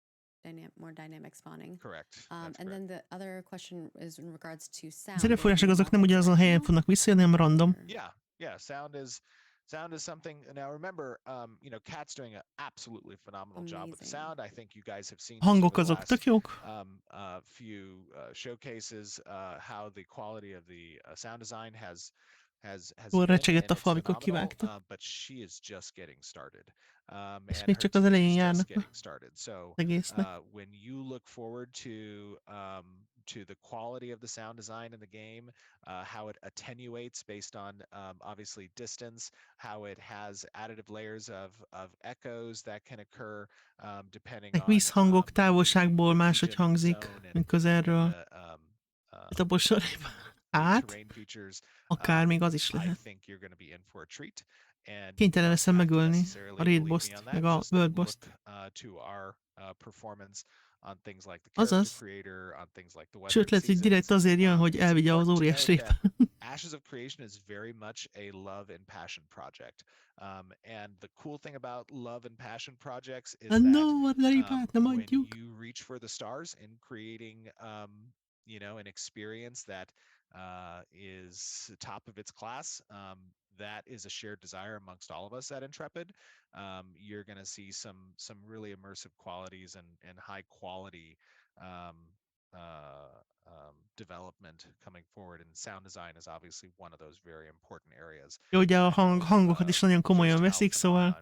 more dynamic spawning. Correct. That's And correct. then the other question is in regards to sound. Az erőforrások azok nem ugyanazon a helyen fognak visszajönni, hanem random. Yeah. Sound is something. Now remember, Kat's doing an absolutely phenomenal job with the Amazing. sound. I think you guys have seen Hangok over the azok last tök jók. few showcases how the quality of the sound design has Jól been, recsegett a and fa, it's amikor phenomenal, kivágta. but she is just getting started. És And még her csak az team elején is just járnak getting started. So az egésznek. when you look forward to the quality of the sound design in the game, how it attenuates based on obviously distance, how it has additive layers of echoes that can occur depending Meg on vízhangok távolságból the máshogy region, the hangzik, zone, and mint közelről. the, A bosoréba. Hát, terrain features. akár még az is I lehet. think you're going to be in for a treat. And Kénytelen leszem you don't have to megölni necessarily a raid believe me boss-t, on that, meg a just world look boss-t. to our performance on things like the character Azaz. creator, on things like the weather Sőt, lehet, hogy direkt azért jön, hogy elvigye az óriás répát. Ashes of Creation is very much a love and passion project. And the cool thing about love and passion projects is that No, a répát nem when adjuk. you reach for the stars in creating an experience that is top of its class, that is a shared desire amongst all of us at Intrepid. You're going to see some really immersive qualities and high quality development coming forward, and sound design is obviously one of those very important areas. Jó, ugye a I know, hangokat is nagyon komolyan just how veszik, szóval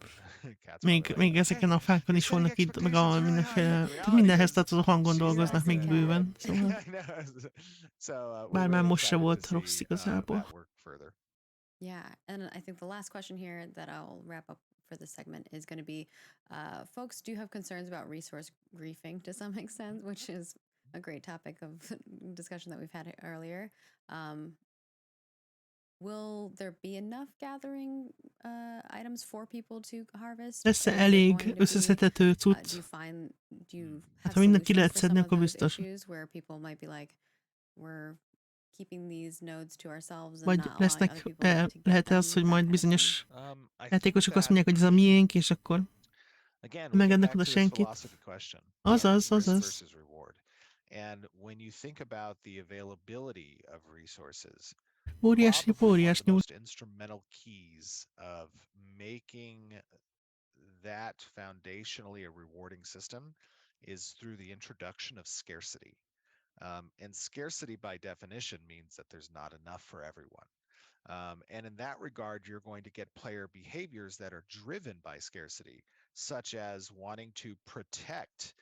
Kat's még probably like, ezeken a fákon is you're vannak setting itt, meg a expectations really mindenféle... high, but the Tehát reality mindenhez is tartozó hangon she's dolgoznak classic még cat. bőven, szóval... I know. So we're Bár már really most se excited volt to rossz see igazából. that work further. Yeah, and I think the last question here that I'll wrap up for this segment is going to be, folks do have concerns about resource griefing to some extent, which is a great topic of discussion that we've had earlier. will there be enough gathering items for people to harvest? Lesz-e Is it elég going to be, összeszedhető do cucc? you find, do you Hát have ha mindent ki solutions lehet for szedni, some of akkor those biztos. issues where people might be like, we're keeping these nodes to ourselves and Vagy not allowing other lesznek, people to get lehet-e az, them, hogy that majd kind of thing? bizonyos I think játékosok azt that mondják, hogy ez a miénk, és akkor again, nem we get engednek back oda to this senkit. philosophy question. Azaz, Risk azaz. versus reward. And when you think about the availability of resources, Óriási, probably one of óriás the nyúl. most instrumental keys of making that foundationally a rewarding system is through the introduction of scarcity. And scarcity by definition means that there's not enough for everyone. And in that regard, you're going to get player behaviors that are driven by scarcity, such as wanting to protect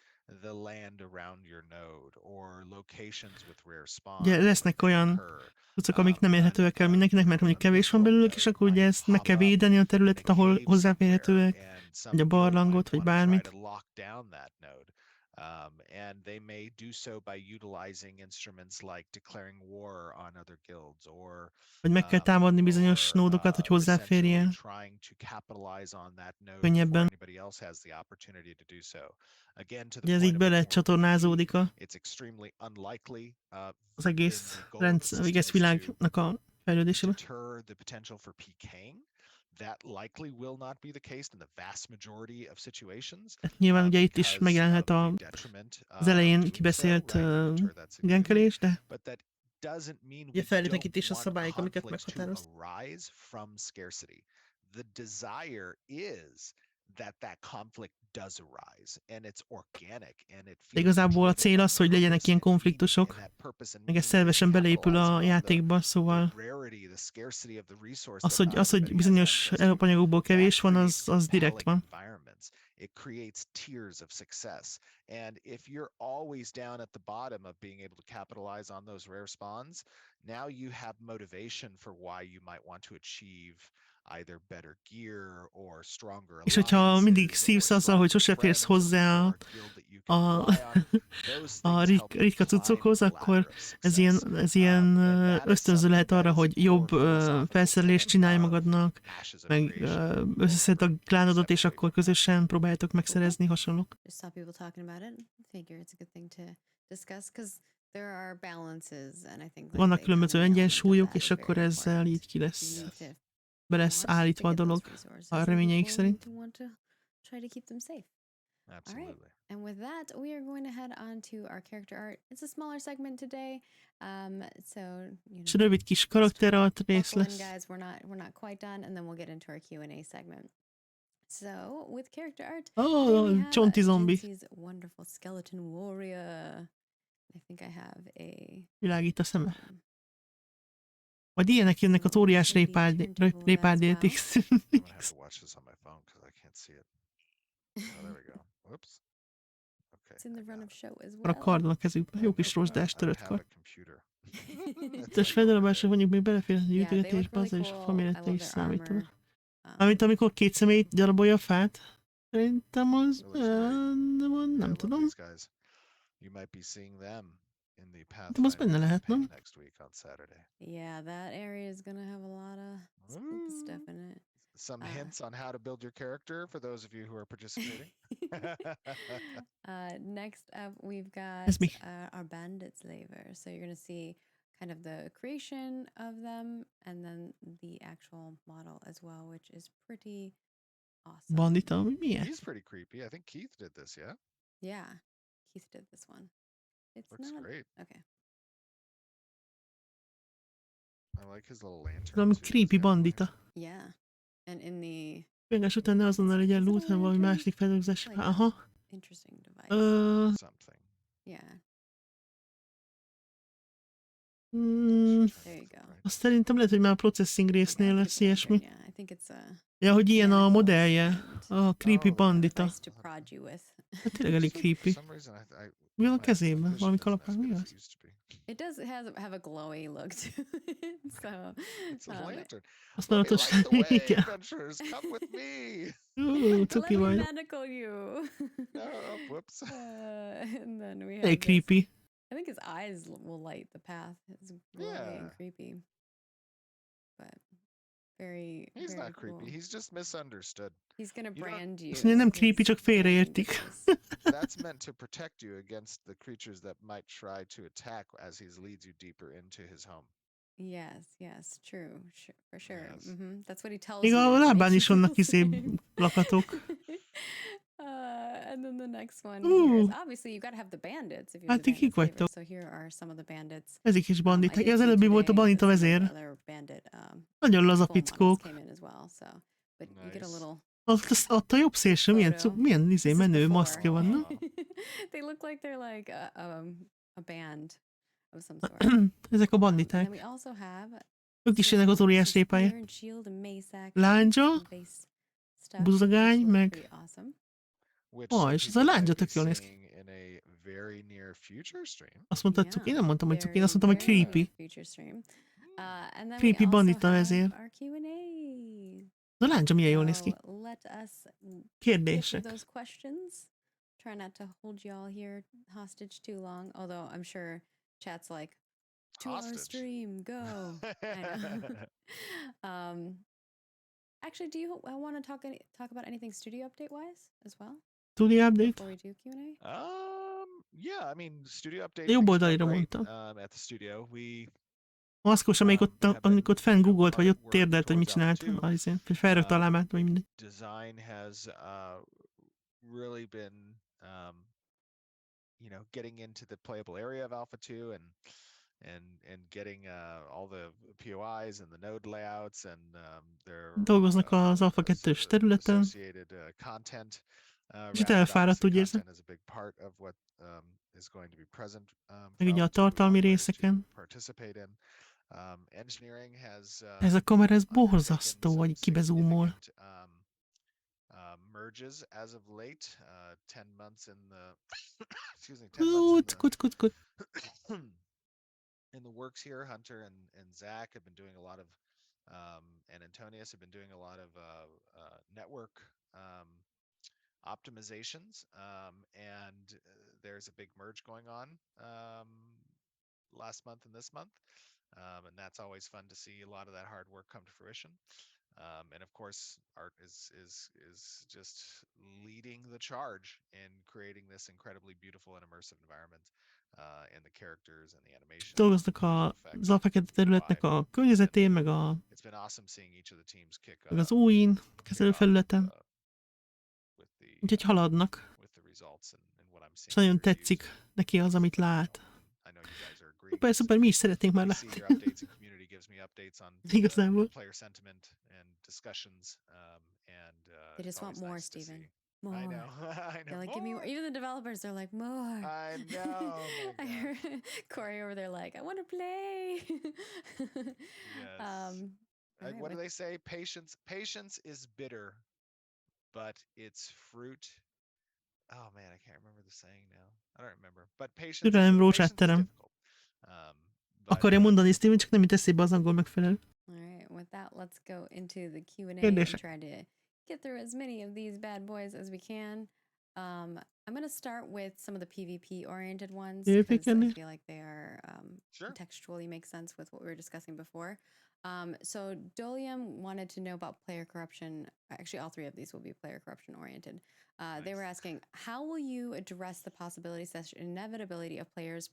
the land around your node or locations with rare spawns. Ugye lesznek olyan cuccok, amik nem érhetőek el mindenkinek, mert mondjuk kevés van belőlük, és akkor ugye ezt meg kell védeni a területet, ahol hozzáférhetőek, vagy a barlangot, vagy bármit. And they may do so by utilizing instruments like declaring war on other guilds, or Vagy meg kell támadni bizonyos nódokat, hogy hozzáférjen trying to capitalize on that node könnyebben. before anybody else has the opportunity to do so. Again, to the Ugye ez point így of bele more csatornázódik it's extremely unlikely az egész rendszer, vagy egész világnak a fejlődésébe. deter the potential for PKing. That likely will not be the case in the vast majority of situations. Hát nyilván ugye itt is megjelenhet az elején kibeszélt genkelés, de ugye fejlődnek itt is a szabályok, amiket meghatároz. The desire is that conflict does arise, and it's organic, and it feels Igazából a cél az, hogy legyenek ilyen konfliktusok, meg ez szervesen beleépül a játékba, szóval az, hogy bizonyos alapanyagokból kevés van, az direkt van. It creates tiers of success. And if you're always down at the bottom of being able to capitalize on those rare spawns, now you have motivation for why you might want to achieve either better gear or stronger. És hogyha mindig szívsz azzal, hogy sose férsz hozzá a ritka cuccokhoz, akkor ez ilyen ösztönző lehet arra, hogy jobb felszerelést csinálj magadnak, meg összeszed a klánodot, és akkor közösen próbáljátok megszerezni hasonlók. Vannak különböző egyensúlyok, és akkor ezzel így be lesz állítva a dolog a reményeik szerint. Absolutely. And with that, we are going to head on to our character art. It's a smaller segment today, so És rövid kis karakterart rész lesz. guys, we're not quite done, and then we'll get into our Q&A segment. So with character art, Csonti zombi. Jinxie's wonderful skeleton warrior. I think I have a Világít a szeme. Majd ilyenek jönnek az óriás répárdétik. It's in the run of show as A well. kardon a kezükben. Jó kis rozsdás törött kard. Tess feldarabolásra mondjuk még belefér a gyűjtögetésbe, azzal is a familette is számítana. Amit amikor két személy darabolja a fát, szerintem az... nem tudom. De az benne lehet, nem? Yeah, that area is gonna have a lot of spooky stuff in it. Some hints on how to build your character for those of you who are participating. Next up, we've got our bandit slaver. So you're going to see kind of the creation of them and then the actual model as well, which is pretty awesome. Bandita, milyen? He's pretty creepy. I think Keith did this, yeah? Yeah, Keith did this one. Looks great. Okay. I like his little lantern. Valami creepy bandita. Yeah. And in the... Végás után ne azonnal legyen loot, hanem valami második feldolgozás. Aha. Interesting device. Something. Yeah. There you go. Azt szerintem lehet, hogy már a processing résznél lesz ilyesmi. Yeah, I think it's a... Ja, hogy ilyen a modellje. A creepy bandita. Hát tényleg elég creepy. Mi van a kezében? Valami kalapány? Mi az? It does have a glowy look to it, so... It's a lantern. Használatos. Igen. Cuki vagy. Let me medical you. Whoops. And then we have Elég creepy. I think his eyes will light the path. It's glowy and creepy. but very, He's very not creepy. cool. He's just misunderstood. He's gonna You don't- brand you. Azt mondja, nem his creepy, csak branding félreértik. device. That's meant to protect you against the creatures that might try to attack as he leads you deeper into his home. Yes, true, for sure. Yes. That's what he tells Még you. a to make lábán you is vannak feel izé safe. lakatok. And then the next one here is Ú, obviously you got to have the bandits if you're hát the ti kik bandit vagytok? flavor. So here are some of the bandits. Ezek is I banditák. did Az see előbbi volt a today bandita that some of vezér. the other bandit Nagyon laza full models fickók. came in as well. So, but you get a Nice. little Ott a jobb szélső, milyen, photo. milyen izé, This is menő before. maszkja van, na? They look like they're like a band of some sort. Ezek a And banditák. then we also have Ők is jönnek az óriás some répája. spear and shield and mace action, Lándzsa, some base stuff, buzogány, which looks meg... pretty awesome. Which Ó, some és ez a people might lándzsa be tök jól néz ki. seeing in a very near future stream. Azt mondtad cuki? Én nem mondtam, hogy cuki, én azt mondtam, hogy Very creepy. future stream. And then Creepy we also bandita have vezér. our Q&A. A láncsa milyen jól néz ki. So let us get through Kérdések. those questions. Try not to hold you all here hostage too long, although I'm sure chat's like, 2-hour Hostage. stream, go. I know. Actually, do you want to talk about anything studio update wise as well Studio update? before we do Q&A? Yeah, I mean, studio update. Jobb things are oldalira great, mondta. at the studio. We Maszkos, amelyik ott, amikor fenn googlt, vagy ott work térdelt, hogy mit towards csinált. Alpha 2. Azért, vagy felrakta a lábát, vagy mindegy. Design has really been, getting into the playable area of Alpha 2 and getting all the POIs and the node layouts and their Dolgoznak az Alpha 2-ös területen. associated content. Kicsit wrapped. elfáradt, úgy Obviously, érzem. content is a big part of what is going to be present. Meg ugye a for Alpha 2 tartalmi players to részeken. participate in. Engineering has Ez a kamera, ez undertaken borzasztó, some hogy kibezúmol. significant, merges as of late. 10 months in the excuse me, 10 months Kut. in the works here. Hunter and Zach have been doing a lot of and Antonius have been doing a lot of network optimizations, and there's a big merge going on last month and this month, and that's always fun to see a lot of that hard work come to fruition. And of course, Art is just leading the charge in creating this incredibly beautiful and immersive environment, and the characters and the animation. Dolgoznak az Alpha 2 területnek a környezetén, meg It's been awesome seeing each of the teams kick az újin kezelőfelületen. Úgyhogy haladnak. És nagyon tetszik neki az, amit lát. Szuper, mi is szeretnénk már látni. Igazából. They just want more, Steven. More. I know. They're like, give me more. Even the developers, they're like, more. I know. I heard Corey over there like, I want to play. Yes. Right, What do they say? Patience is bitter, but its fruit. Oh man, I can't remember the saying now. I don't remember. But patience is difficult. Akarja mondani, Steven, csak nem jut eszébe az angol megfelelő. All right, with that, let's go into the Q&A and Kérdések. try to get through as many of these bad boys as we can. I'm going to start with some of the PvP-oriented ones because I feel like they are contextually make sense with what we were discussing before. So Dolium wanted to know about player corruption. Actually, all three of these will be player corruption-oriented. They were asking, how will you address the possibility / inevitability of players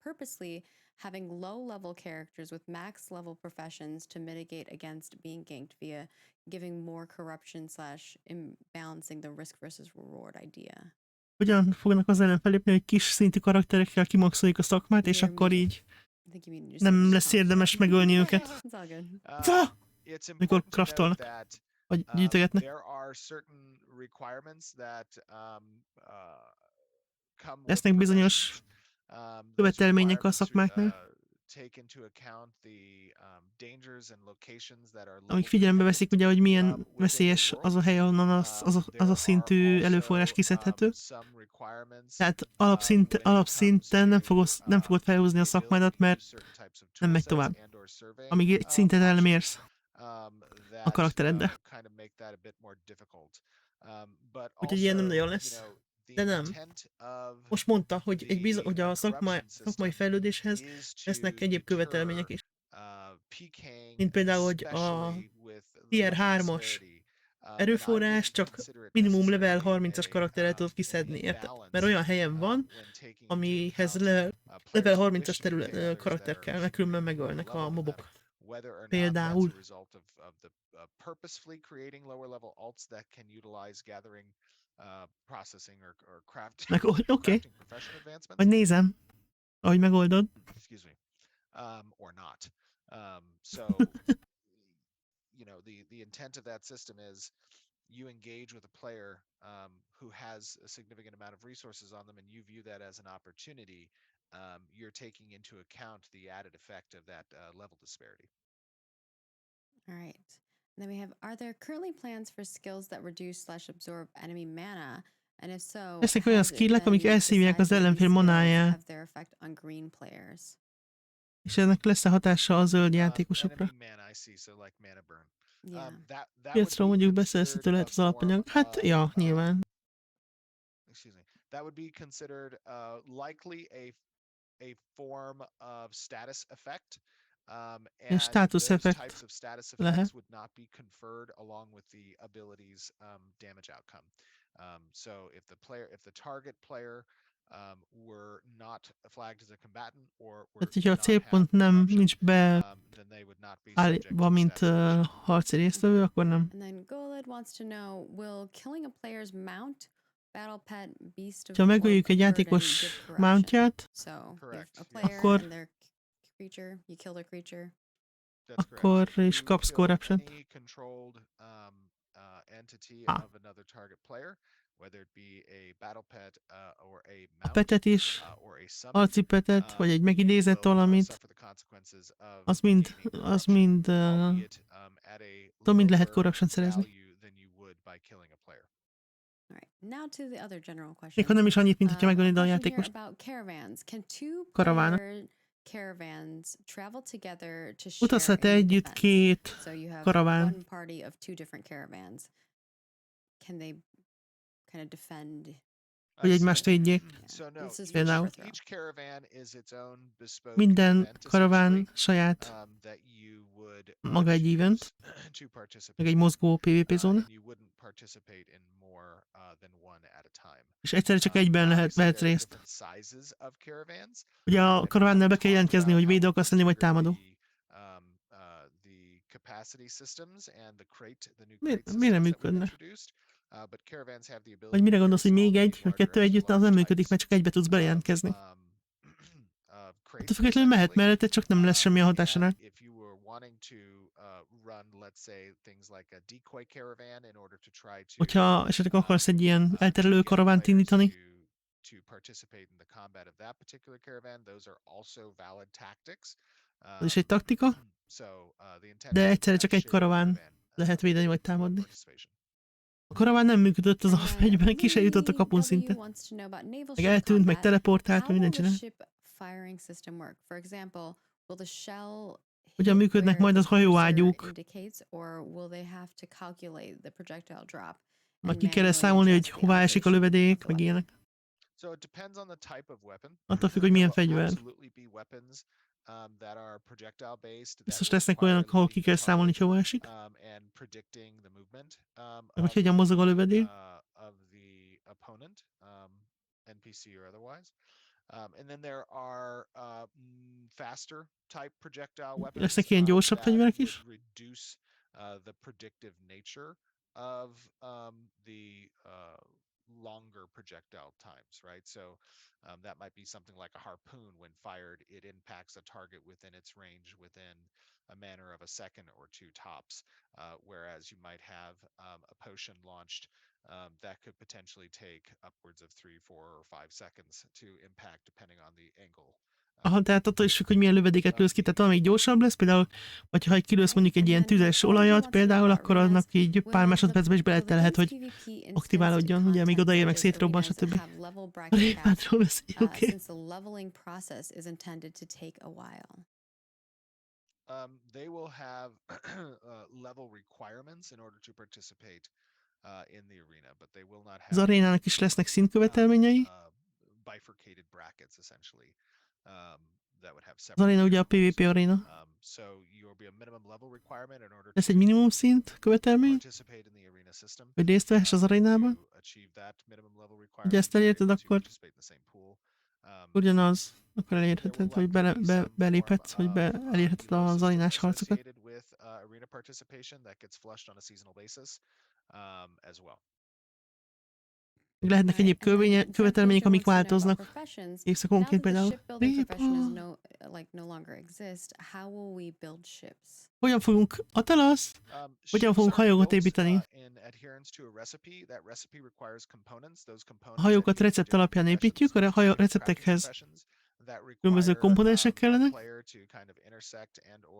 purposely having low-level characters with max-level professions to mitigate against being ganked via giving more corruption / imbalancing the risk versus reward idea? Hogyan fognak az ellen felépni, hogy kis szintű karakterekkel kimaxoljuk a szakmát, és akkor így nem lesz érdemes megölni őket. It's all good. Mikor craftolnak, vagy gyűjtögetnek. Lesznek bizonyos követelmények a szakmáknál, amik figyelembe veszik, ugye, hogy milyen veszélyes az a hely, ahonnan az a szintű előforrás kiszedhető. Tehát alapszinten nem fogod felhúzni a szakmádat, mert nem megy tovább. Amíg egy szintet el nem érsz a karaktereddel. Úgyhogy ilyen nem nagyon lesz. De nem. Most mondta, hogy, hogy a szakmai fejlődéshez lesznek egyéb követelmények is. mint például, hogy a tier 3-as erőforrás csak minimum level 30-as karakterrel tudod kiszedni, érted? Mert olyan helyen van, amihez level 30-as karakter kell, mert különben megölnek a mobok. Például. Purposefully creating lower level alts that can utilize gathering, processing or crafting. Oké. Vagy nézem, ahogy megoldod. Excuse me. Or not. So, you know, the intent of that system is you engage with a player who has a significant amount of resources on them, and you view that as an opportunity. You're taking into account the added effect of that level disparity. All right. Then we have, are there currently plans for skills that reduce/absorb enemy mana? And if so, lesznek olyan skillek, amik elszívják az ellenfél manáját. És ennek lesz-e hatása a zöld játékosokra? Piacról mondjuk beszerezhető lehet az alapanyag. Hát, ja, nyilván. Excuse me. That would be considered likely a form of status effect. And status those effect types of status effects would not be conferred along with the ability's damage outcome. So if the target player were not flagged as a combatant or were tehát, hogyha a célpont nincs beállítva, mint harci résztvevő, akkor nem. And then Goled wants to know, will killing a player's mount, battle pet, beast of Ha megöljük egy játékos mountját, akkor creature, you kill their creature. Akkor is kapsz corruption. A petet is, arci petet, vagy egy megidézett valamit, az mind lehet corruption szerezni. Még ha nem is annyit, mint hogyha megölnéd a játékost. Karaván. Utazhat együtt két karaván. Hogy egymást védjék. Például. Minden karaván saját maga egy event, meg egy mozgó PvP zóna. És egyszerre csak egyben vehetsz részt. Ugye a karavánnál be kell jelentkezni, hogy védő akarsz lenni, vagy támadó. Miért nem működne? Vagy mire gondolsz, hogy még egy, vagy kettő együtt, az nem működik, mert csak egybe tudsz bejelentkezni. Attól függetlenül mehet mellette, csak nem lesz semmilyen hatása rá. Hogyha esetleg akarsz egy ilyen elterelő karavánt indítani, az is egy taktika, de egyszerre csak egy karaván lehet védeni vagy támadni. A karaván nem működött az avagyban, ki se jutott a kapun szinte. Meg eltűnt, meg teleportált, meg mindent csinál. Hogyan működnek majd az hajóágyúk? Meg ki kell számolni, hogy hová esik a lövedék, meg ilyenek. Attól függ, hogy milyen fegyver. Biztos lesznek olyanok, ahol ki kell számolni, hogy hova esik. Meg hogy hogyan mozog a lövedék. Lesznek ilyen gyorsabb fegyverek is. Longer projectile times, right? So that might be something like a harpoon. When fired, it impacts a target within its range within a matter of a second or two tops. Whereas you might have a potion launched that could potentially take upwards of 3, 4, or 5 seconds to impact depending on the angle. Aha, tehát attól is függ, hogy milyen lövedéket lősz ki, tehát valamelyik gyorsabb lesz, például, vagy ha kilősz mondjuk egy ilyen tüzes olajat például, akkor annak így pár másodpercben is lehet, hogy aktiválódjon, ugye, amíg odaér, meg szétrobban, stb. A répátról beszél, oké. They will have level requirements in order to participate in the arena, but they will not have az arénának is lesznek szintkövetelményei. Bifurcated brackets essentially. that would have Az separate aréna ugye a rules. PvP aréna. So you will be a minimum level requirement in order Lesz to egy minimum szint követelmény, participate in the arena system. hogy részt vehess az If arénában. you achieve that minimum level Ugye requirement, ezt you're elérted, able to akkor participate in the same pool. ugyanaz, akkor There will elérheted, hogy likely be some beléphetsz, form hogy of elérheted ecosystem az arénás harcokat. associated with arena participation that gets flushed on a seasonal basis as well. Lehetnek egyéb követelmények, amik változnak. Éjszakonként például. No longer exist. How will we build ships? Hogyan fogunk a telasz? Hogyan fogunk hajókat építeni? A hajókat recept alapján építjük, a receptekhez különböző komponensek kellenek,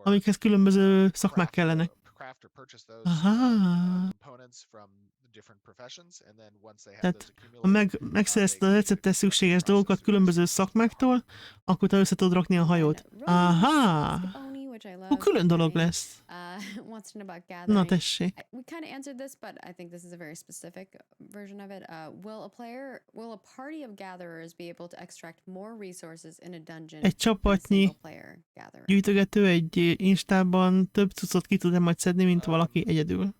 amikhez különböző szakmák kellenek. Aha. Tehát ha megszerezted a recepthez szükséges dolgokat különböző szakmáktól, akkor te össze tudod rakni a hajót. Aha! Akkor külön dolog lesz. Na tessék. We kind of answered this, but I think this is a very specific version of it. Will a party of gatherers be able to extract more resources in a dungeon? Egy csapatnyi gyűjtögető egy instában több cuccot ki tud-e majd szedni, mint valaki egyedül?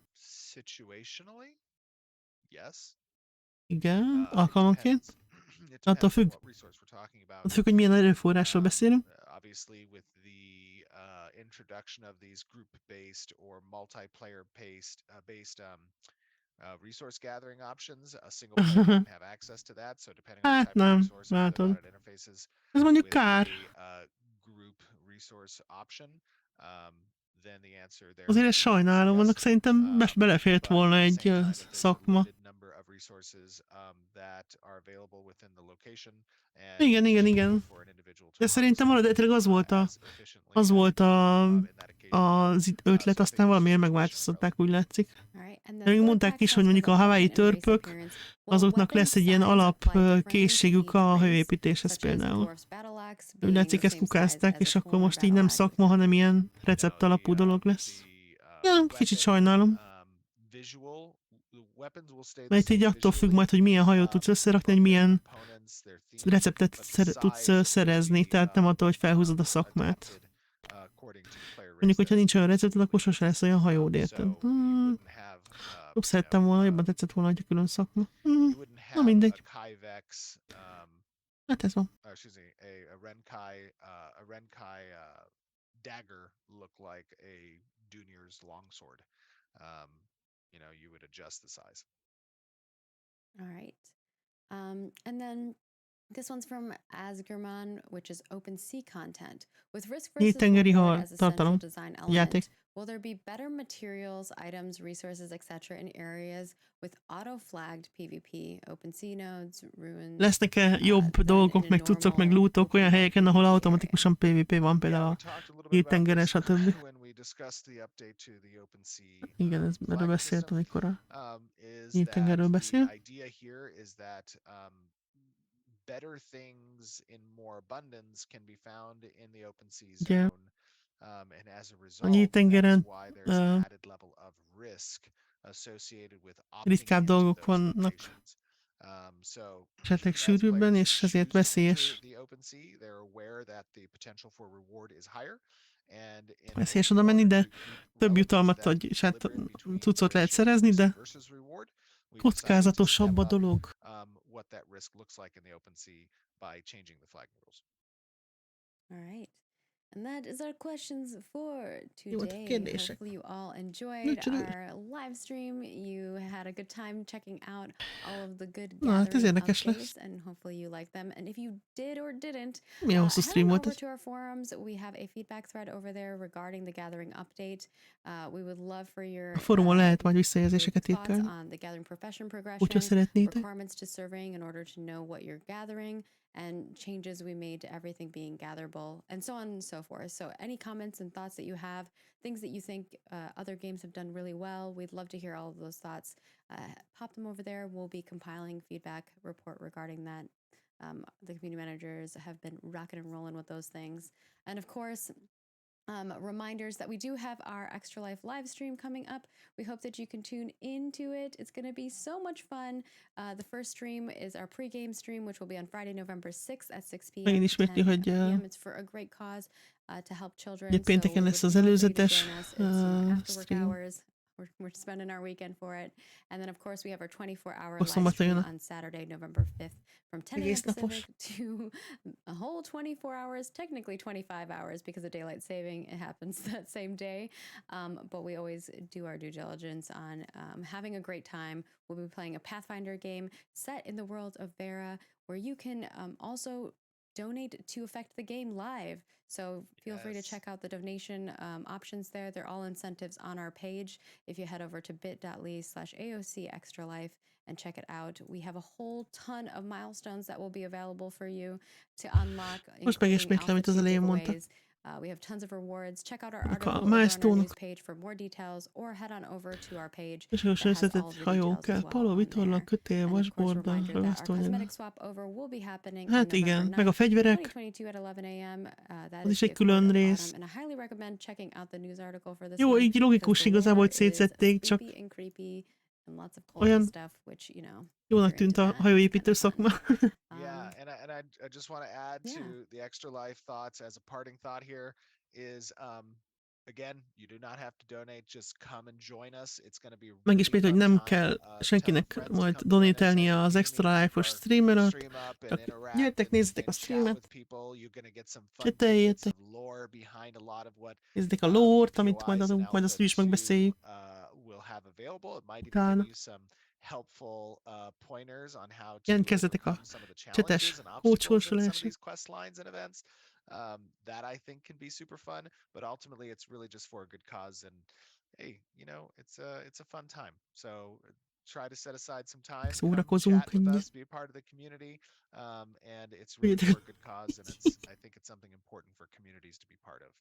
Situationally, yes. Igen, alkalmanként. Attól függ. Attól függ, hogy milyen erőforrásról beszélünk. Obviously with the introduction of these group-based or multiplayer-based resource gathering options, a single player can have access to that, so depending on the type of resource and the modded interfaces Ez mondjuk with kár. a group resource option, then the answer there Azért ezt sajnálom, annak szerintem belefért volna egy szakma. Igen. De szerintem eredetileg az volt az ötlet, aztán valamiért megváltoztatták, úgy látszik. De még mondták is, hogy mondjuk a hawaii törpök, azoknak lesz egy ilyen alapkészségük a hajóépítéshez például. Úgy látszik, ezt kukázták, és akkor most így nem szakma, hanem ilyen recept alapú dolog lesz. Ja, kicsit sajnálom. Mert így attól függ majd, hogy milyen hajót tudsz összerakni, hogy milyen receptet tudsz szerezni, tehát nem attól, hogy felhúzod a szakmát. Mondjuk, hogyha nincs olyan recepted, akkor sose lesz olyan hajód, érted? Jobb szerettem volna, jobban tetszett volna, hogy a külön szakma. Na mindegy. Hát ez van. A Renkai dagger look like a Dunir's longsword. You would adjust the size. All right. And then this one's from Asgerman, which is open sea content. With risk versus reward as a central design element, will there be better materials, items, resources, etc. in areas with auto-flagged PvP, open sea nodes, ruins? Lesznek-e jobb dolgok, meg cuccok, meg lootok olyan helyeken, ahol automatikusan PvP van, például a hírtengeren, stb. Igen, erről beszélt, amikor a hírtengerről beszél. Better things in more abundance can be found in the open sea Yeah. zone, and as a result, that's why there's an added level of risk associated with ritkább dolgok vannak esetleg sűrűbben, és ezért veszélyes. Veszélyes oda menni, de több jutalmat vagy cuccot lehet szerezni, de kockázatosabb a dolog. What that risk looks like in the open sea by changing the flagging rules. All right. And that is our questions for today. Hopefully you all enjoyed our live stream. You had a good time checking out all of the good gathering updates, and hopefully you liked them. And if you did or didn't, head on over to our forums. We have a feedback thread over there regarding the gathering update. We would love for your forumon lehet majd visszajelzéseket írni. On the gathering profession progression, requirements to surveying in order to know what you're gathering, and changes we made to everything being gatherable, and so on and so forth. So any comments and thoughts that you have, things that you think other games have done really well, we'd love to hear all of those thoughts. Pop them over there. We'll be compiling feedback report regarding that. The community managers have been rocking and rolling with those things. And of course, Reminders that we do have our Extra Life live stream coming up. We hope that you can tune into it. It's going to be so much fun. The first stream is our pre-game stream, which will be on Friday, November 6th at 6 p.m. Megint to 10 ismétli, hogy p.m. It's for a great cause to help children. ugye pénteken lesz az előzetes stream. We're spending our weekend for it. And then, of course, we have our 24-hour Akkor live szombaton stream jön a on Saturday, November 5th from 10 a.m. egész napos. Pacific to a whole 24 hours, technically 25 hours because of daylight saving. It happens that same day. But we always do our due diligence on having a great time. We'll be playing a Pathfinder game set in the world of Vera, where you can also donate to affect the game live. So feel free to check out the donation options there. They're all incentives on our page. If you head over to bit.ly/AOC Extra Life and check it out, we have a whole ton of milestones that will be available for you to unlock. Most megismétlem, amit az elején mondta. We have tons of rewards. Check out our article A over on our milestone-ok. news page for more details, or head on over to our page. Speciális that has all összetett of the hajó details kell, as well paló, on vitorla, there. kötél, And of course, vasborda, reminder that our ragasztóanyag. cosmetic swap over will be happening Hát on November igen, 9th, meg a fegyverek. 2022 at 11 a.m. That Az is is egy the külön affordable rész. item, and I highly recommend checking out the news article for this Jó, one, így logikus because the igazából, hogy lore is szétszették, csak spooky and creepy and lots of olyan culty stuff, which, you know, if jónak you're tűnt into a that, it's hajóépítő kind of fun. szakma. Yeah, and I just want to add Yeah. to the Extra Life thoughts as a parting thought here is again, you do not have to donate, just come and join us. It's going to be a really Megismét, hogy fun nem time. kell Tell senkinek friends to majd come join us donatelnia and az you Extra can Life-os our stream alatt. stream up and Csak interact gyertek, nézzétek a and chat streamet, with people. You're going to get some fun cseteljetek, tidbits of lore behind a lot of what nézzétek a lore-t, amit majd POIs and adunk, majd azt Alpha is megbeszéljük 2 will have available. It might even utána. give you some helpful pointers on how to Jelentkezzetek a overcome some of the challenges csetes and obstacles in some of hócsolsolásra. these quest lines and events. That I think can be super fun, but ultimately it's really just for a good cause. And hey, you know, it's a fun time. So try to set aside some time, come Szórakozunk chat with ennyit. us, be a part of the community, and it's really for a good cause. And I think it's something important for communities to be part of.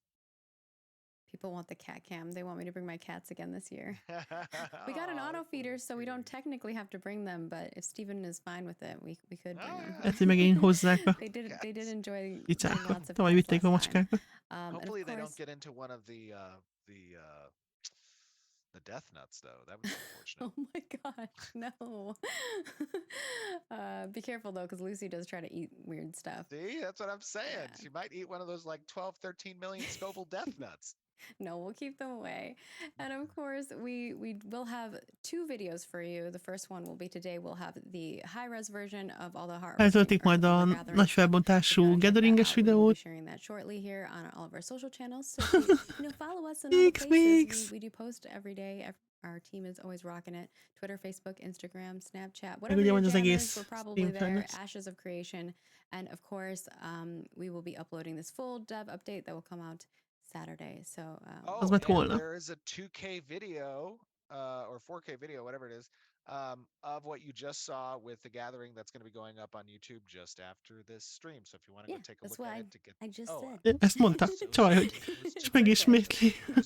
People want the cat cam. They want me to bring my cats again this year. We got an auto feeder, so we don't technically have to bring them, but if Steven is fine with it, we could bring them. Lehet, hogy megint hozzák a They did enjoy bringing cicákat. lots of Tavaly pets vitték a last time. macskákat. And Hopefully of they don't course, get into one of the death nuts though. That would be unfortunate. oh my gosh, no. Be careful though, because Lucy does try to eat weird stuff. See, that's what I'm saying. Yeah. She might eat one of those like 12, 13 million Scoville death nuts. No, we'll keep them away. And of course, we will have 2 videos for you. The first one will be today. We'll have the high-res version of all the heart. Feltöltik majd a nagy felbontású gatheringes We'll be videót. sharing that shortly here on all of our social channels. So if you follow us on all the Weeks, places. weeks. We do post every day. Our team is always rocking it. Twitter, Facebook, Instagram, Snapchat, Meg whatever ugye your majd az jam egész is, we're probably stream there. lesz. Ashes of Creation. And of course, we will be uploading this full dev update that will come out Saturday. So Az majd and holnap. there is a 2K video or 4K video, whatever it is, of what you just saw with the gathering that's going to be going up on YouTube just after this stream. So if you want to yeah, go take a that's look what at it to get I just said. Ezt mondta, csaj, hogy és It's megismétli. okay.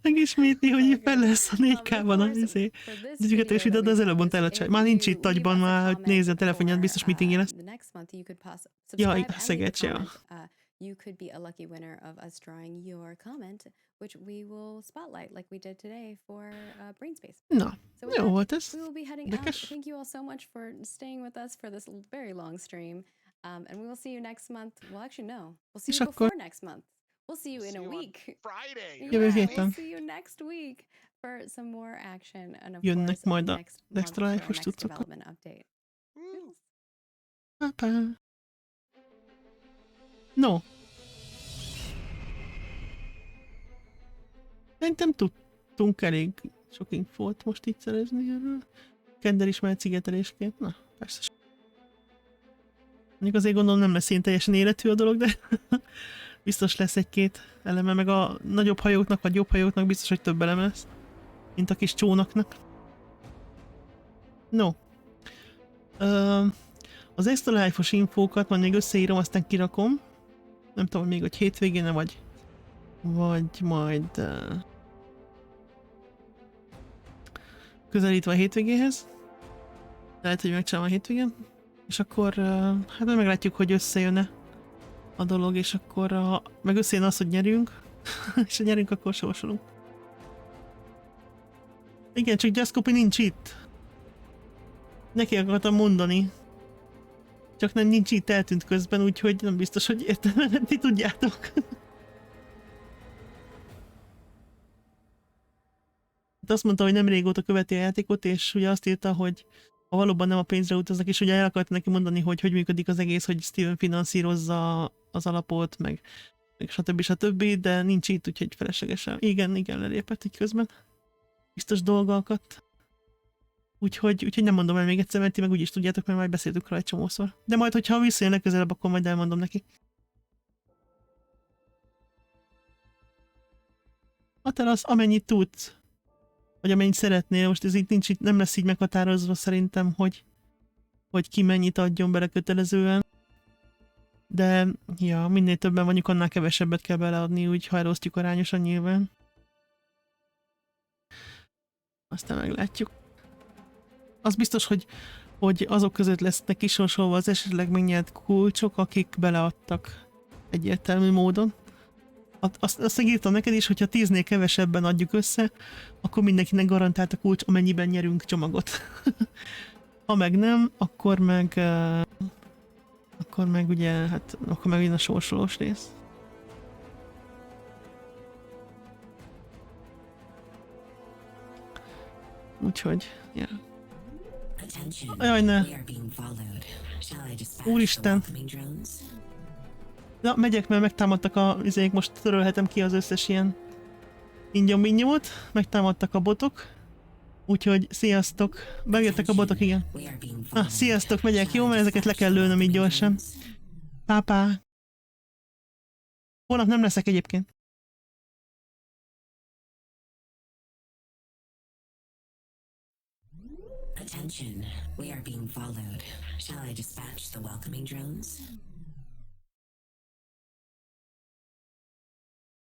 Megismétli, hogy fel lesz a Of 4K-ban a course, izé. for this Gyűjtögetés video videó, de that az we előbb mondta el a post, csaj. if Már nincs you itt leave agyban, us a már hogy comment nézze a telefonját, for, biztos meetingje lesz. the next month you could Jaj, subscribe and leave a szegecs, ja. comment. You could be a lucky winner of us drawing your comment, which we will spotlight like we did today for Brainspace. Na, So with jó that, volt ez. we will be heading out. Érdekes. Thank you all so much for staying with us for this very long stream. And we will see you next month. Well, actually, no. We'll see És you akkor before next month. We'll see you in a See you on week. Friday. Jövő Yeah, héten. we'll see you next week for some more action. And of Jönnek course, majd a next month Extra for our Life-os next cuccokat. development update. Woo. Pá. No. Szerintem tudtunk elég sok infót most így szerezni erről. Kender ismert szigetelésként. Na, persze. Mondjuk azért gondolom nem lesz ilyen teljesen életű a dolog, de biztos lesz egy-két eleme, meg a nagyobb hajóknak, vagy jobb hajóknak biztos, hogy több eleme lesz, mint a kis csónaknak. No. Az Extra Life-os infókat majd még összeírom, aztán kirakom. Nem tudom, hogy még hogy hétvégén, vagy majd közelítve a hétvégéhez. Lehet, hogy megcsinálom a hétvégén. És akkor hát meglátjuk, hogy összejön-e a dolog, és akkor meg összejön az, hogy nyerünk. És ha nyerünk, akkor sorsolunk. Igen, csak Jaskopi nincs itt. Neki akartam mondani. Csak nem nincs itt, eltűnt közben, úgyhogy nem biztos, hogy értem, ti tudjátok. De azt mondta, hogy nem régóta követi a játékot, és ugye azt írta, hogy ha valóban nem a pénzre utaznak, és ugye el akart neki mondani, hogy hogy működik az egész, hogy Steven finanszírozza az alapot, meg stb. De nincs itt, úgyhogy feleslegesen. Igen, lelépett így közben. Biztos dolgokat. Úgyhogy nem mondom el még egyszer, mert ti meg úgyis tudjátok, mert már beszéltük rá egy csomószor. De majd, hogyha visszajön legközelebb, akkor majd elmondom neki. Hát el az, amennyit tudsz. Vagy amennyit szeretnél. Most ez itt nincs, nem lesz így meghatározva szerintem, hogy ki mennyit adjon bele kötelezően. De, ja, minél többen vagyunk, annál kevesebbet kell beleadni, úgy ha elosztjuk arányosan nyilván. Aztán meglátjuk. Az biztos, hogy azok között lesznek kisorsolva az esetleg megnyert kulcsok, akik beleadtak egyértelmű módon. Azt írtam neked is, hogyha 10-nél kevesebben adjuk össze, akkor mindenkinek garantált a kulcs, amennyiben nyerünk csomagot. Ha meg nem, akkor meg ugye, hát akkor meg jön a sorsolós rész. Úgyhogy, ja. Jaj, ne! Úristen! Na, megyek, mert megtámadtak a izék, most törölhetem ki az összes ilyen ingyom-minnyomot, megtámadtak a botok. Úgyhogy sziasztok! Bejöttek a botok, igen. Sziasztok, megyek, jó? Mert ezeket le kell lőnöm így gyorsan. Pápá! Holnap nem leszek egyébként. Attention, we are being followed. Shall I dispatch the welcoming drones?